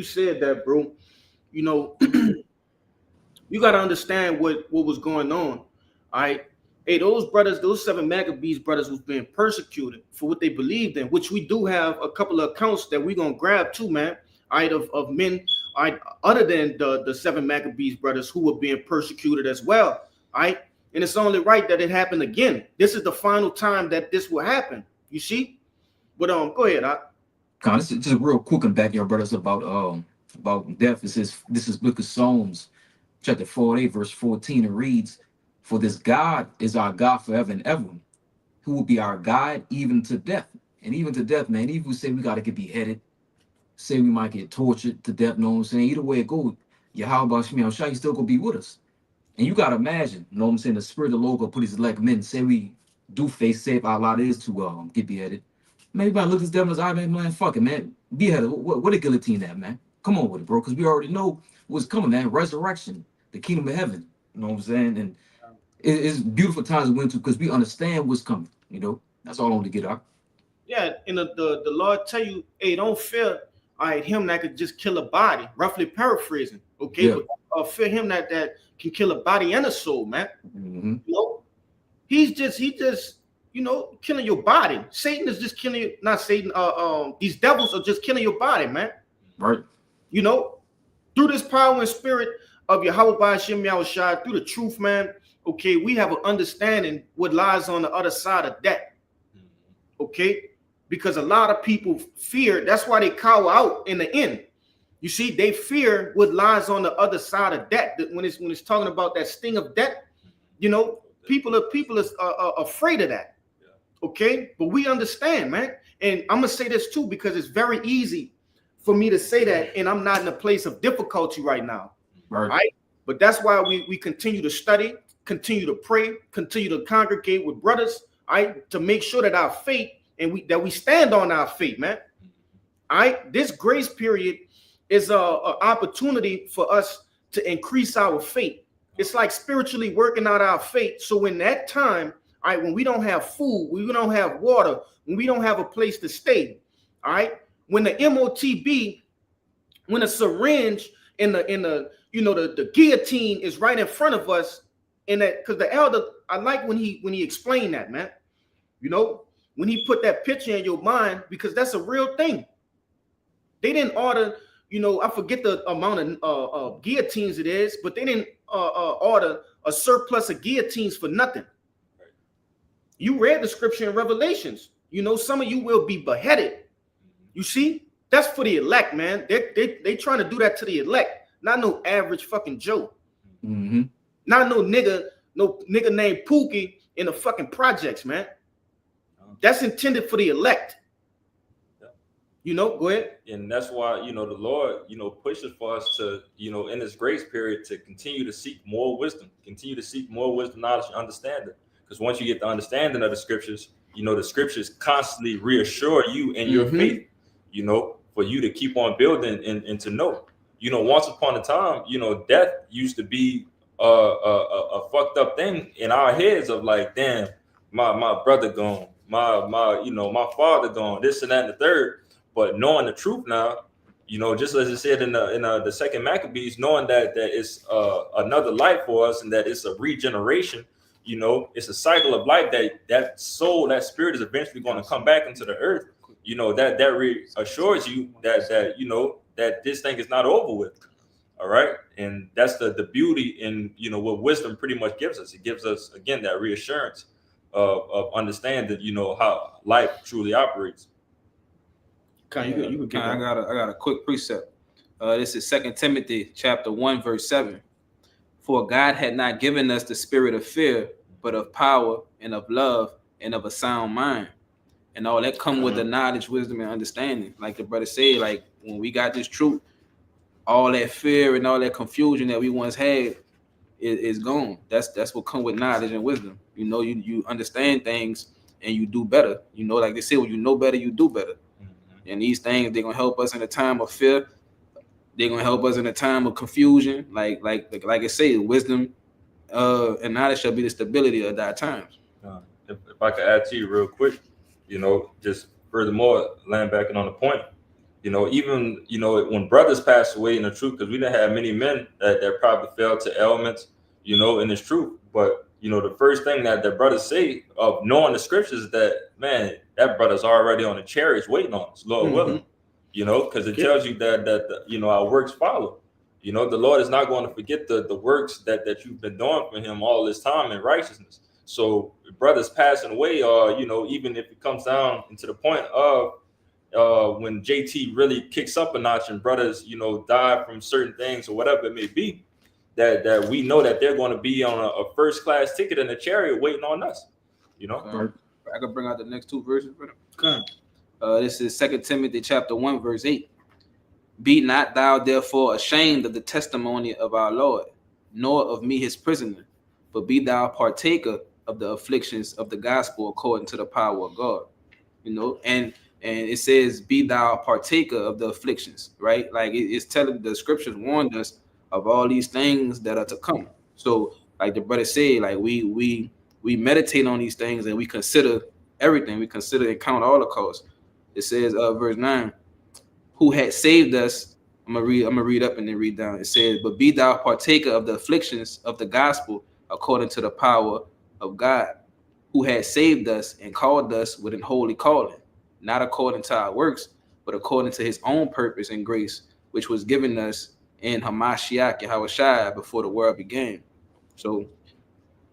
said that, bro, you got to understand what was going on. All right. Hey, those 7 Maccabees brothers was being persecuted for what they believed in, which we do have a couple of accounts that we're going to grab too, man. All right, of men, all right, other than the 7 Maccabees brothers who were being persecuted as well. All right. And it's only right that it happened again. This is the final time that this will happen. You see? But go ahead, This is just real quick and back your brothers about death. It says, this is Book of Psalms, chapter 48, verse 14. It reads, "For this God is our God forever and ever, who will be our guide even to death." And even to death, man, even if we say we got to get beheaded, say we might get tortured to death, know what I'm saying? Either way it goes, Yahweh Shemiel Shai still going to be with us. And you got to imagine, know what I'm saying, the Spirit of the Lord will put his elect men, say we do face, say if our lot is to get beheaded. Maybe I look this devil in his eye, man, fuck it, man. Beheaded, what a guillotine at, man. Come on with it, bro, because we already know what's coming, man. Resurrection, the kingdom of heaven, you know what I'm saying? And it's beautiful times we went to because we understand what's coming, That's all I want to get out. Yeah, and the Lord tell you, hey, don't fear him that could just kill a body, roughly paraphrasing, okay? Yeah. But fear him that can kill a body and a soul, man. Mm-hmm. He just killing your body. Satan is just killing you, not Satan, these devils are just killing your body, man. Right. Through this power and spirit of Yahweh Hashem Yahushua, through the truth, man, okay, we have an understanding what lies on the other side of that. Okay? Because a lot of people fear, that's why they cower out in the end. You see, they fear what lies on the other side of that. When it's talking about that sting of death, people are afraid of that. Okay? But we understand, man. And I'm gonna say this too, because it's very easy for me to say that, and I'm not in a place of difficulty right now. Right? But that's why we continue to study, continue to pray, continue to congregate with brothers, to make sure that our faith and we stand on our faith, man. This grace period is a opportunity for us to increase our faith. It's like spiritually working out our faith. So in that time, when we don't have food, we don't have water, when we don't have a place to stay, when the MOTB, when the syringe and the guillotine is right in front of us, and that because the elder, I like when he explained that, man. When he put that picture in your mind, because that's a real thing. They didn't order, I forget the amount of guillotines it is, but they didn't order a surplus of guillotines for nothing. You read the scripture in Revelations. Some of you will be beheaded. You see, That's for the elect, man. They trying to do that to the elect, not no average fucking Joe. Mm-hmm. Not no nigga named Pookie in the fucking projects, man. That's intended for the elect. You know, go ahead. And that's why, the Lord, pushes for us to, in this grace period, to continue to seek more wisdom, knowledge, and understanding. Because once you get the understanding of the scriptures, the scriptures constantly reassure you in your faith, for you to keep on building and to know. Once upon a time, death used to be a fucked up thing in our heads of like, damn, my brother gone, my father gone, this and that and the third. But knowing the truth now, just as it said in the second Maccabees, knowing that it's another life for us and that it's a regeneration, it's a cycle of life, that soul, that spirit is eventually going to come back into the earth. That reassures you that this thing is not over with. All right. And that's the beauty in, what wisdom pretty much gives us. It gives us, again, that reassurance of understanding, how life truly operates. I got a quick precept. This is 2 Timothy chapter 1, verse 7. For God had not given us the spirit of fear, but of power and of love and of a sound mind. And all that come with the knowledge, wisdom, and understanding. Like the brother said, like when we got this truth, all that fear and all that confusion that we once had is gone. That's what come with knowledge and wisdom. You understand things and you do better. Like they say, when you know better, you do better. And these things, they're gonna help us in a time of fear. They're gonna help us in a time of confusion. Like I say, wisdom and knowledge shall be the stability of our times. If I could add to you real quick, just furthermore, land backing on the point, even when brothers pass away in the truth, because we done have many men that probably fell to ailments, in this truth. But the first thing that the brothers say of knowing the scriptures is that, man, that brother's already on the chariots waiting on us, Lord willing, because it tells you that our works follow. The Lord is not going to forget the works that you've been doing for him all this time in righteousness. So brothers passing away, or, even if it comes down into the point of when JT really kicks up a notch and brothers, die from certain things or whatever it may be, that we know that they're going to be on a first class ticket in a chariot waiting on us. I could bring out the next two verses for them. This is 2 Timothy chapter 1, verse 8. Be not thou therefore ashamed of the testimony of our Lord, nor of me his prisoner, but be thou partaker of the afflictions of the gospel according to the power of God. And it says, be thou partaker of the afflictions, right? Like it's telling, the scriptures warned us of all these things that are to come. So like the brother said, like we meditate on these things and we consider everything. We consider and count all the costs. It says, verse 9, who had saved us. I'm gonna read up and then read down. It says, but be thou partaker of the afflictions of the gospel according to the power of God, who had saved us and called us with an holy calling, not according to our works, but according to his own purpose and grace, which was given us in Hamashiach Yahushua before the world began. So,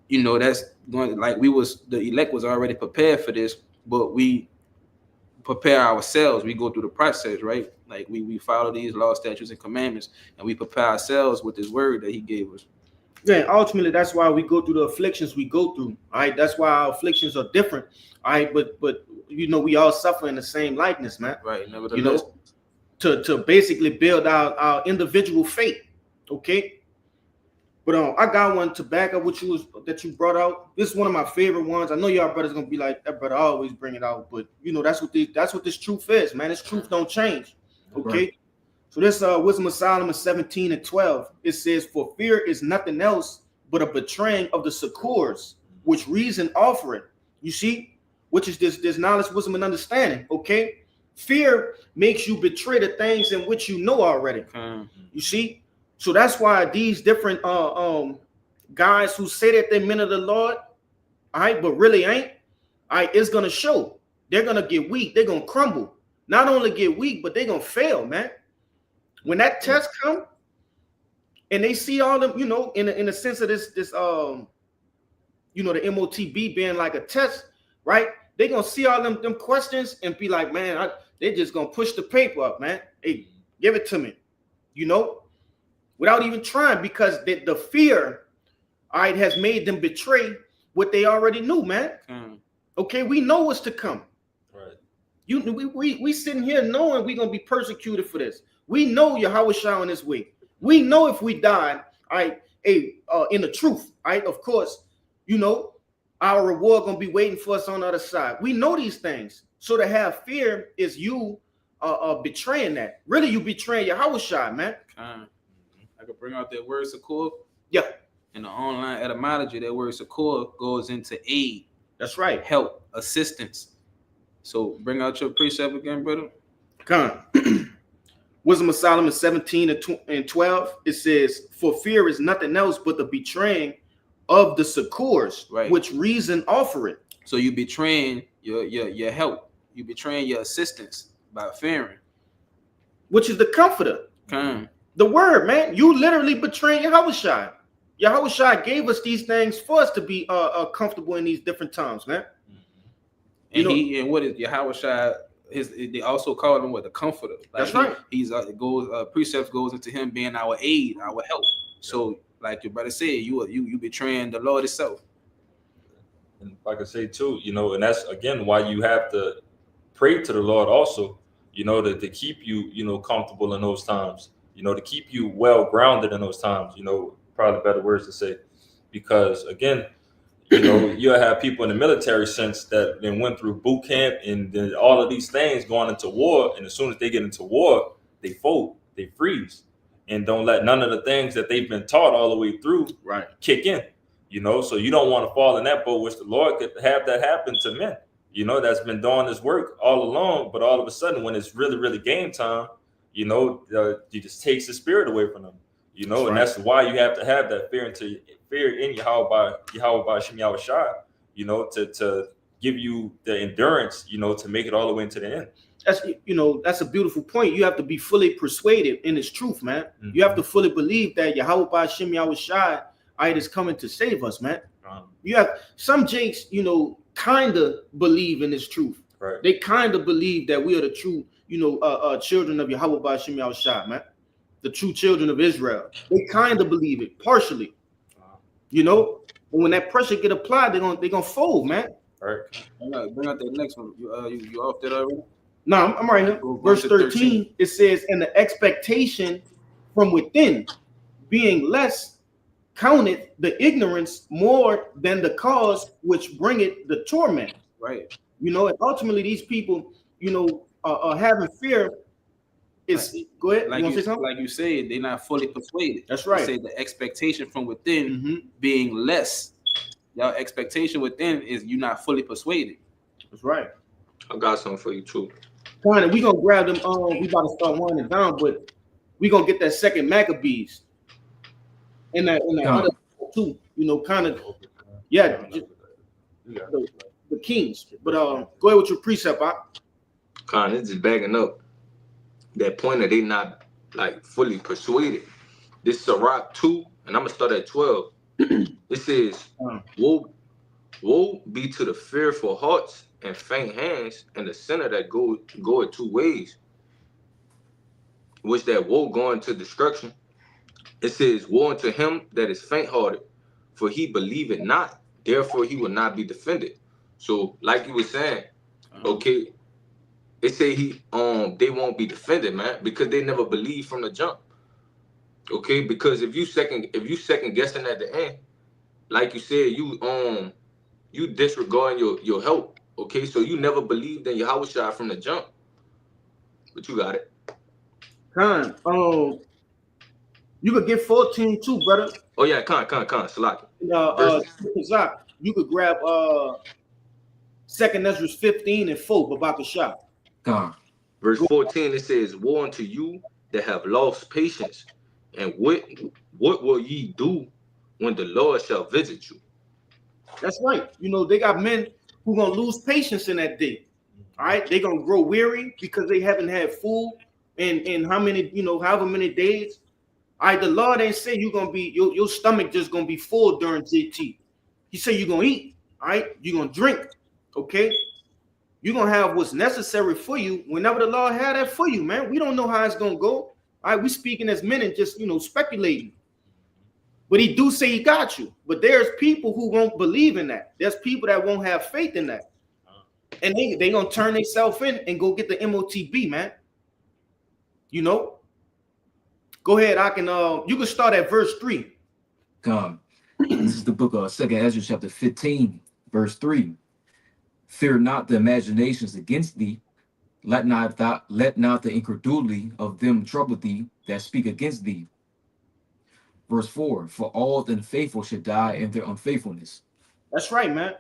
that's going, like the elect was already prepared for this, but we prepare ourselves. We go through the process, right? Like we follow these laws, statutes, and commandments, and we prepare ourselves with this word that he gave us. Yeah, ultimately, that's why we go through the afflictions we go through. All right, that's why our afflictions are different. All right, but we all suffer in the same likeness, man. Right. Nevertheless, to basically build our individual faith. Okay. But I got one to back up what that you brought out. This is one of my favorite ones. I know y'all brothers gonna be like, that brother always bring it out, but that's what this truth is, man. This truth don't change. Okay. Right. So this Wisdom of Solomon 17:12. It says, for fear is nothing else but a betraying of the succors, which reason offering. You see, which is this knowledge, wisdom, and understanding. Okay. Fear makes you betray the things in which you know already. You see? So that's why these different guys who say that they're men of the Lord, all right, but really ain't, all right, it's gonna show. They're gonna get weak, they're gonna crumble. Not only get weak, but they're gonna fail, man. When that test come and they see all them, in the sense of this the MOTB being like a test, right? They're gonna see all them questions and be like, man, they're just gonna push the paper up, man. Hey, give it to me, you know, without even trying, because the fear, all right, has made them betray what they already knew, man. Okay, we know what's to come. Right. We sitting here knowing we're gonna be persecuted for this. We know Yahweh Shai on his way. We know if we die, all right, in the truth, all right, of course, you know, our reward gonna be waiting for us on the other side. We know these things. So to have fear is you betraying that. Really, you betraying Yahweh Shai, man. I could bring out that word succor. Yeah. In the online etymology, that word succor goes into aid. That's right. Help, assistance. So bring out your precept again, brother. Come. Wisdom of Solomon 17 and 12. It says, for fear is nothing else but the betraying of the succors, right, which reason offer it. So you betraying your help. You betraying your assistance by fearing. Which is the comforter. The word, man. You literally betraying Yahweh Shai. Yahweh Shai gave us these things for us to be comfortable in these different times, man. And and what is Yahweh Shai? They also call him the comforter. Like that's right. He's precepts goes into him being our aid, our help. So like your brother said, you betraying the Lord itself. And like I say too, you know, and that's again why you have to pray to the Lord also, you know, to keep you, you know, comfortable in those times, you know, to keep you well grounded in those times, you know, probably better words to say, because again, you know, you'll have people in the military sense that then went through boot camp and then all of these things going into war, and as soon as they get into war, they fold, they freeze, and don't let none of the things that they've been taught all the way through kick in. You know, so you don't want to fall in that boat, which the Lord could have that happen to men, you know, that's been doing this work all along. But all of a sudden, when it's really, really game time, you know, it just takes the spirit away from them, you know, and that's why you have to have that fear in Yahweh by Shem Yahweh Shai, you know, to give you the endurance, you know, to make it all the way into the end. That's, you know, that's a beautiful point. You have to be fully persuaded in its truth, man. You have to fully believe that Yahweh by Shem Yahweh Shai is coming to save us, man. You have some jakes, you know, kind of believe in this truth. Right. They kind of believe that we are the true, you know, children of Yahweh by Shem Yahweh Shai, man. The true children of Israel. They kind of believe it partially. You know, and when that pressure get applied, they're gonna fold, man. All right. Bring out that next one. You off that already? No, I'm right here. Verse 13, it says, and the expectation from within being less counted the ignorance more than the cause which bringeth the torment. Right. You know, and ultimately these people, you know, having fear is go ahead. Like you said, they're not fully persuaded. That's right. You say the expectation from within being less. Your expectation within is you're not fully persuaded. That's right. I got something for you too. Kind of, we gonna grab them. We about to start winding down, but we gonna get that second Maccabees in that other too. You know, kind of, yeah, the kings. But go ahead with your precept, This is backing up that point that they not like fully persuaded. This is Sirach 2, and I'm gonna start at 12. It says, woe be to the fearful hearts and faint hands, and the sinner that go it 2 ways, which that woe going to destruction. It says, woe unto him that is faint-hearted, for he believeth not, therefore he will not be defended. So, like you were saying, okay, they say they won't be defended, man, because they never believe from the jump. Okay, because if you second guessing at the end, like you said, you disregarding your help. Okay, so you never believed in Yahweh Shai from the jump, but you got it. You could get 14 too, brother. Oh yeah, Salaki. You could grab 2nd Ezra 15 and 4, Babaka Shah. Verse 14, it says, woe unto you that have lost patience, and what will ye do when the Lord shall visit you? That's right. You know, they got men who gonna lose patience in that day. All right, they gonna grow weary because they haven't had food in however many days. All right, the Lord ain't say you're gonna be your stomach just gonna be full during JT. He said you're gonna eat. All right, you're gonna drink. Okay, you're gonna have what's necessary for you whenever the Lord had that for you, man. We don't know how it's gonna go. All right, we speaking as men and just speculating. But he do say he got you. But there's people who won't believe in that. There's people that won't have faith in that. And they gonna turn themselves in and go get the MOTB, man. Go ahead. You can start at verse 3. Come. This is the book of 2 Ezra, chapter 15, verse 3. Fear not the imaginations against thee. Let not the incredulity of them trouble thee that speak against thee. Verse 4. For all the unfaithful should die in their unfaithfulness. That's right, man.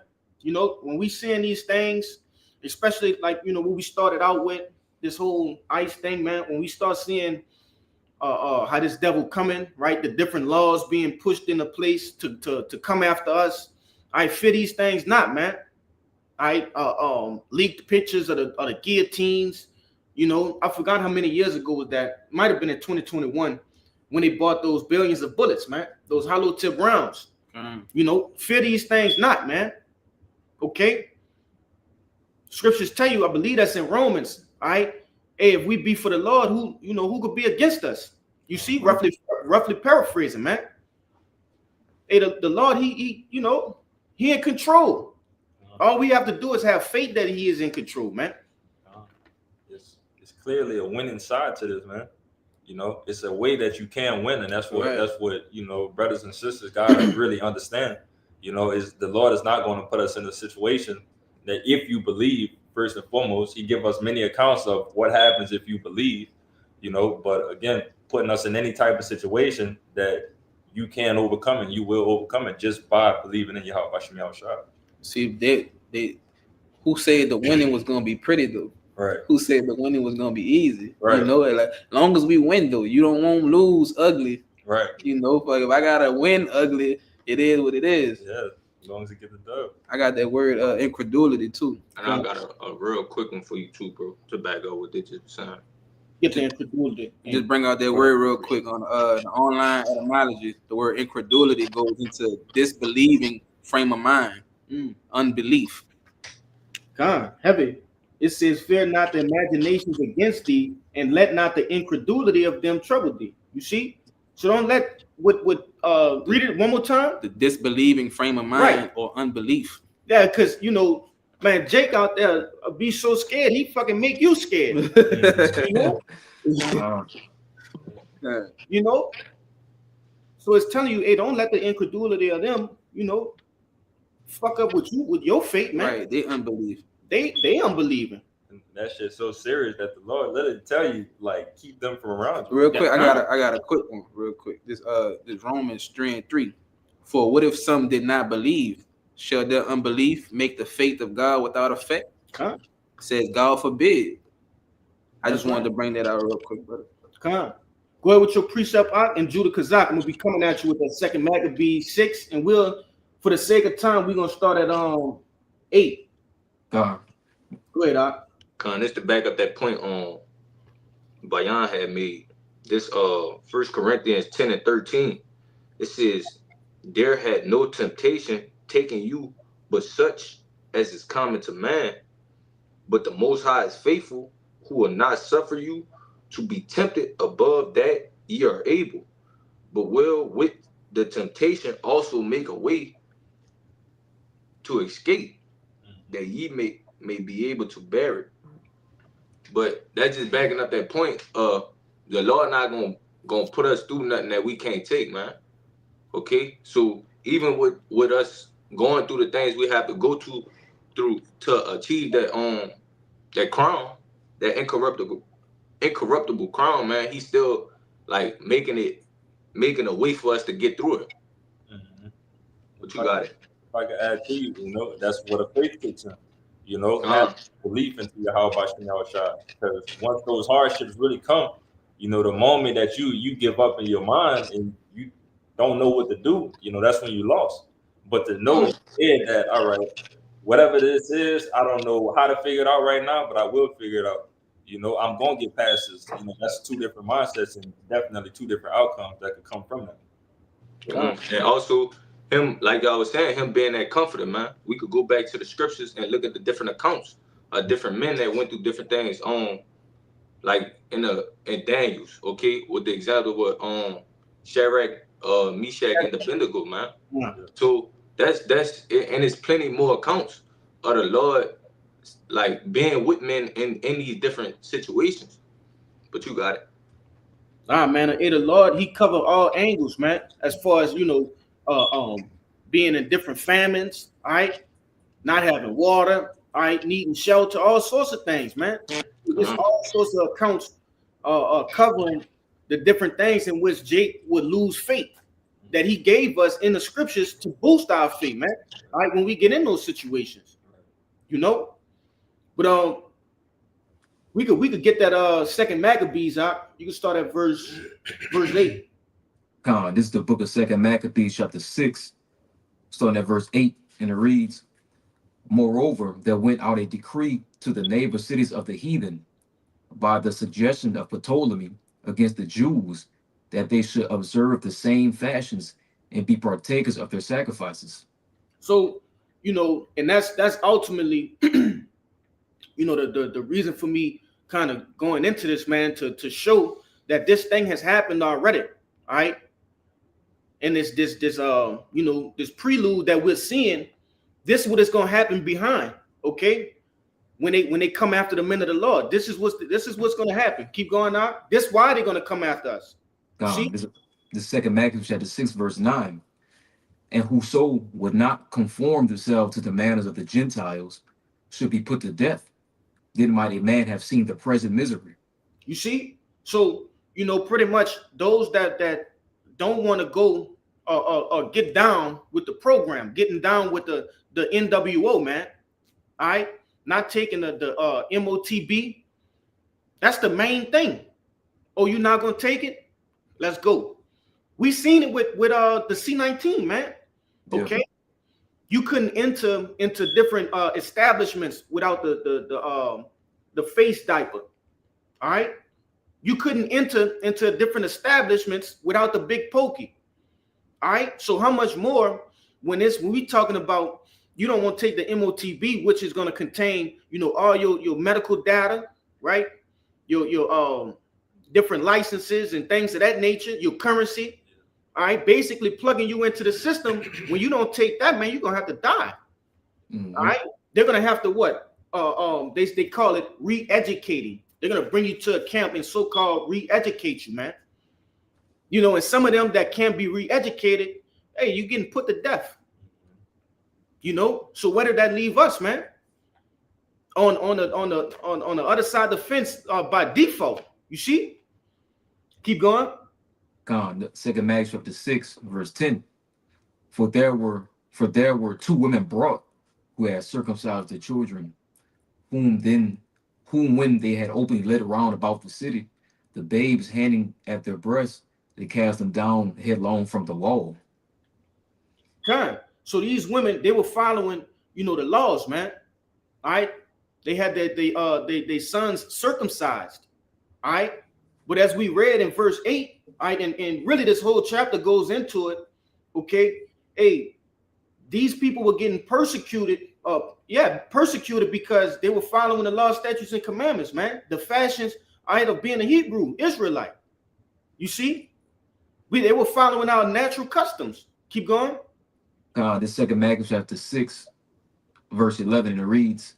When we seeing these things, especially like when we started out with this whole ICE thing, man, when we start seeing how this devil coming, right? The different laws being pushed into place to come after us. I fear these things not, man. I leaked pictures of the guillotines. I forgot how many years ago was that. Might have been in 2021 when they bought those billions of bullets, man. Those hollow tip rounds. Fear these things not, man. Okay. Scriptures tell you, I believe that's in Romans. All right. Hey, if we be for the Lord, who could be against us? You see, roughly paraphrasing, man. Hey, the Lord, he in control. All we have to do is have faith that he is in control, man. It's clearly a winning side to this, man. It's a way that you can win, and that's what brothers and sisters gotta really understand. Is the Lord is not going to put us in a situation that if you believe, first and foremost, he give us many accounts of what happens if you believe, but again, putting us in any type of situation that you can overcome and you will overcome it just by believing in Yahweh Hashem Yahushua. See, they who said the winning was gonna be pretty though? Right. Who said the winning was gonna be easy? Right. Like long as we win though, you don't want to lose ugly. Right. Like if I gotta win ugly, it is what it is. Yeah. As long as you get the dub. I got that word incredulity too. And I got a real quick one for you too, bro, to back up what they just saying. Get the incredulity. Just bring out that word real quick on the online etymology. The word incredulity goes into disbelieving frame of mind, unbelief. God, heavy. It says, fear not the imaginations against thee, and let not the incredulity of them trouble thee. You see? So don't let read it one more time. The disbelieving frame of mind or unbelief. Yeah, because man, Jake out there be so scared, he fucking make you scared. So it's telling you, hey, don't let the incredulity of them, fuck up with your faith, man. Right, they unbelief. They unbelieving. And that shit's so serious that the Lord literally tell you, like, keep them from around you. Real quick, I got a quick one, real quick. This Romans 3:3. For what if some did not believe? Shall their unbelief make the faith of God without effect? Huh? Says God forbid. I just wanted to bring that out real quick, brother. Come. Go ahead with your precept and Judah Kazak. I'm gonna be coming at you with that second Maccabees 6, and we'll, for the sake of time, we're gonna start at 8. God. Go ahead, Doc. This to back up that point Bayan had made. This 1 Corinthians 10:13. It says, there had no temptation taken you but such as is common to man, but the Most High is faithful, who will not suffer you to be tempted above that ye are able, but will with the temptation also make a way to escape, that ye may be able to bear it. But that's just backing up that point. The Lord not gonna put us through nothing that we can't take, man. Okay, so even with us going through the things we have to go through to achieve that that crown, that incorruptible crown, man, he's still like making a way for us to get through it. Mm-hmm. What you got it? If I can add to you, that's what a faith kicks in. Have belief into Yahweh Hashem Yahushua. Because once those hardships really come, the moment that you give up in your mind and you don't know what to do, that's when you lost. But to know that, all right, whatever this is, I don't know how to figure it out right now, but I will figure it out. I'm gonna get past this. That's two different mindsets and definitely two different outcomes that could come from that. And also him, like I was saying, him being that comforter, man. We could go back to the scriptures and look at the different accounts different men that went through different things. Like in Daniel's, okay, with the example with Shadrach, Meshach, and Abednego, man. Yeah. So that's and it's plenty more accounts of the Lord like being with men in these different situations. But you got it. Man, the Lord, He covered all angles, man. As far as being in different famines, all right, not having water, all right, needing shelter, all sorts of things, man. There's all sorts of accounts covering the different things in which Jake would lose faith that he gave us in the scriptures to boost our faith, man. All right, when we get in those situations, But we could get that second Maccabees out. You can start at verse 8. This is the book of Second Maccabees, chapter 6, starting at verse 8, and it reads, Moreover, there went out a decree to the neighbor cities of the heathen by the suggestion of Ptolemy against the Jews, that they should observe the same fashions and be partakers of their sacrifices. So, and that's ultimately, the reason for me kind of going into this, man, to show that this thing has happened already, all right? And this prelude that we're seeing, this is what is going to happen behind, okay? When they come after the men of the Lord, this is what's going to happen. Keep going out. This is why they're going to come after us. The second Maccabees chapter 6, verse 9. And whoso would not conform themselves to the manners of the Gentiles should be put to death. Then might a man have seen the present misery. You see? So, pretty much those that don't want to go or get down with the program, getting down with the NWO, man. All right? Not taking the MOTB. That's the main thing. Oh, you're not going to take it? Let's go. We seen it with the C-19, man. Okay. Yeah. You couldn't enter into different establishments without the face diaper. All right. You couldn't enter into different establishments without the big pokey. All right. So how much more when we talking about you don't want to take the MOTB, which is going to contain, all your medical data, right? Your different licenses and things of that nature, your currency. All right, basically plugging you into the system. When you don't take that, man, you're gonna have to die. Mm-hmm. All right, they're gonna have to what? They call it re-educating. They're gonna bring you to a camp and so-called re-educate you, man. And some of them that can't be re-educated, hey, you're getting put to death. So where did that leave us, man? On the other side of the fence by default. You see? Keep going. The second Maccabees chapter 6, verse 10. For there were 2 women brought who had circumcised their children, whom when they had openly led around about the city, the babes hanging at their breasts, they cast them down headlong from the wall. Okay. So these women, they were following, the laws, man. All right. They had their sons circumcised. All right. But as we read in verse 8, all right, and really this whole chapter goes into it. Okay. Hey, these people were getting persecuted. Persecuted because they were following the law, statutes, and commandments, man. The fashions, all right, of being a Hebrew, Israelite. You see? They were following our natural customs. Keep going. The second Maccabees chapter 6, verse 11, and it reads,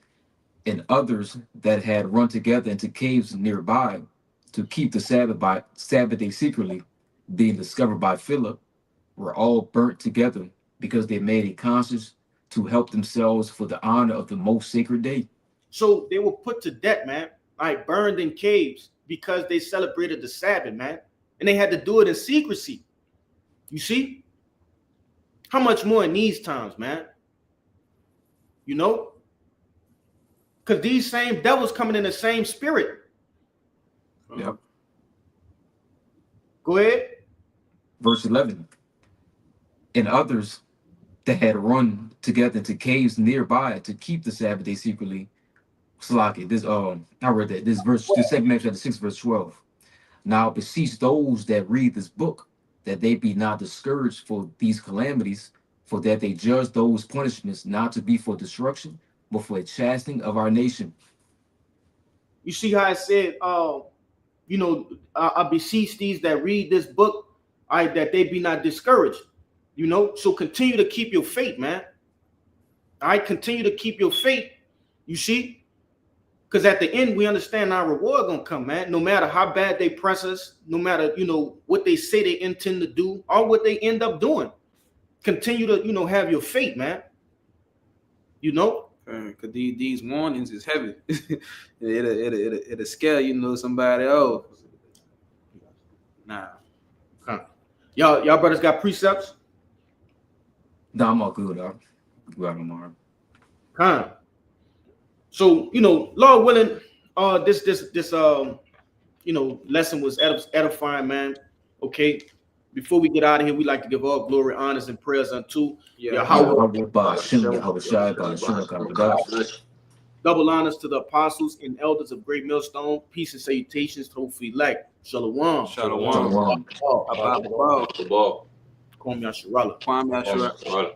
And others that had run together into caves nearby to keep the Sabbath day secretly, being discovered by Philip, were all burnt together because they made a conscience to help themselves for the honor of the most sacred day. So they were put to death, man. All right, burned in caves because they celebrated the Sabbath, man. And they had to do it in secrecy. You see? How much more in these times, man? Because these same devils coming in the same spirit. Yep. Go ahead. Verse 11. And others that had run together into caves nearby to keep the Sabbath day secretly. Slaki. I read that. This verse, the second Maccabees chapter 6, verse 12. Now beseech those that read this book, that they be not discouraged for these calamities, for that they judge those punishments not to be for destruction, but for a chastening of our nation. You see how I said, you know, I beseech these that read this book, that they be not discouraged. You know, so continue to keep your faith, man. All right, continue to keep your faith. You see, because at the end we understand our reward gonna come, man. No matter how bad they press us, no matter what they say they intend to do, or what they end up doing. Continue to have your faith, man. You know, because these warnings is heavy. it'll scare somebody else. Nah. Y'all brothers got precepts? No, I'm all good. I'll go out tomorrow. So Lord willing, this lesson was edifying, man. Okay. Before we get out of here, we like to give all glory, honors, and prayers unto Yahweh. Double honors to the apostles and elders of Great Millstone. Peace and salutations to hopefully elect. Shalom. Shalom. The ball. Kwame Asherallah. Kwame Asherallah.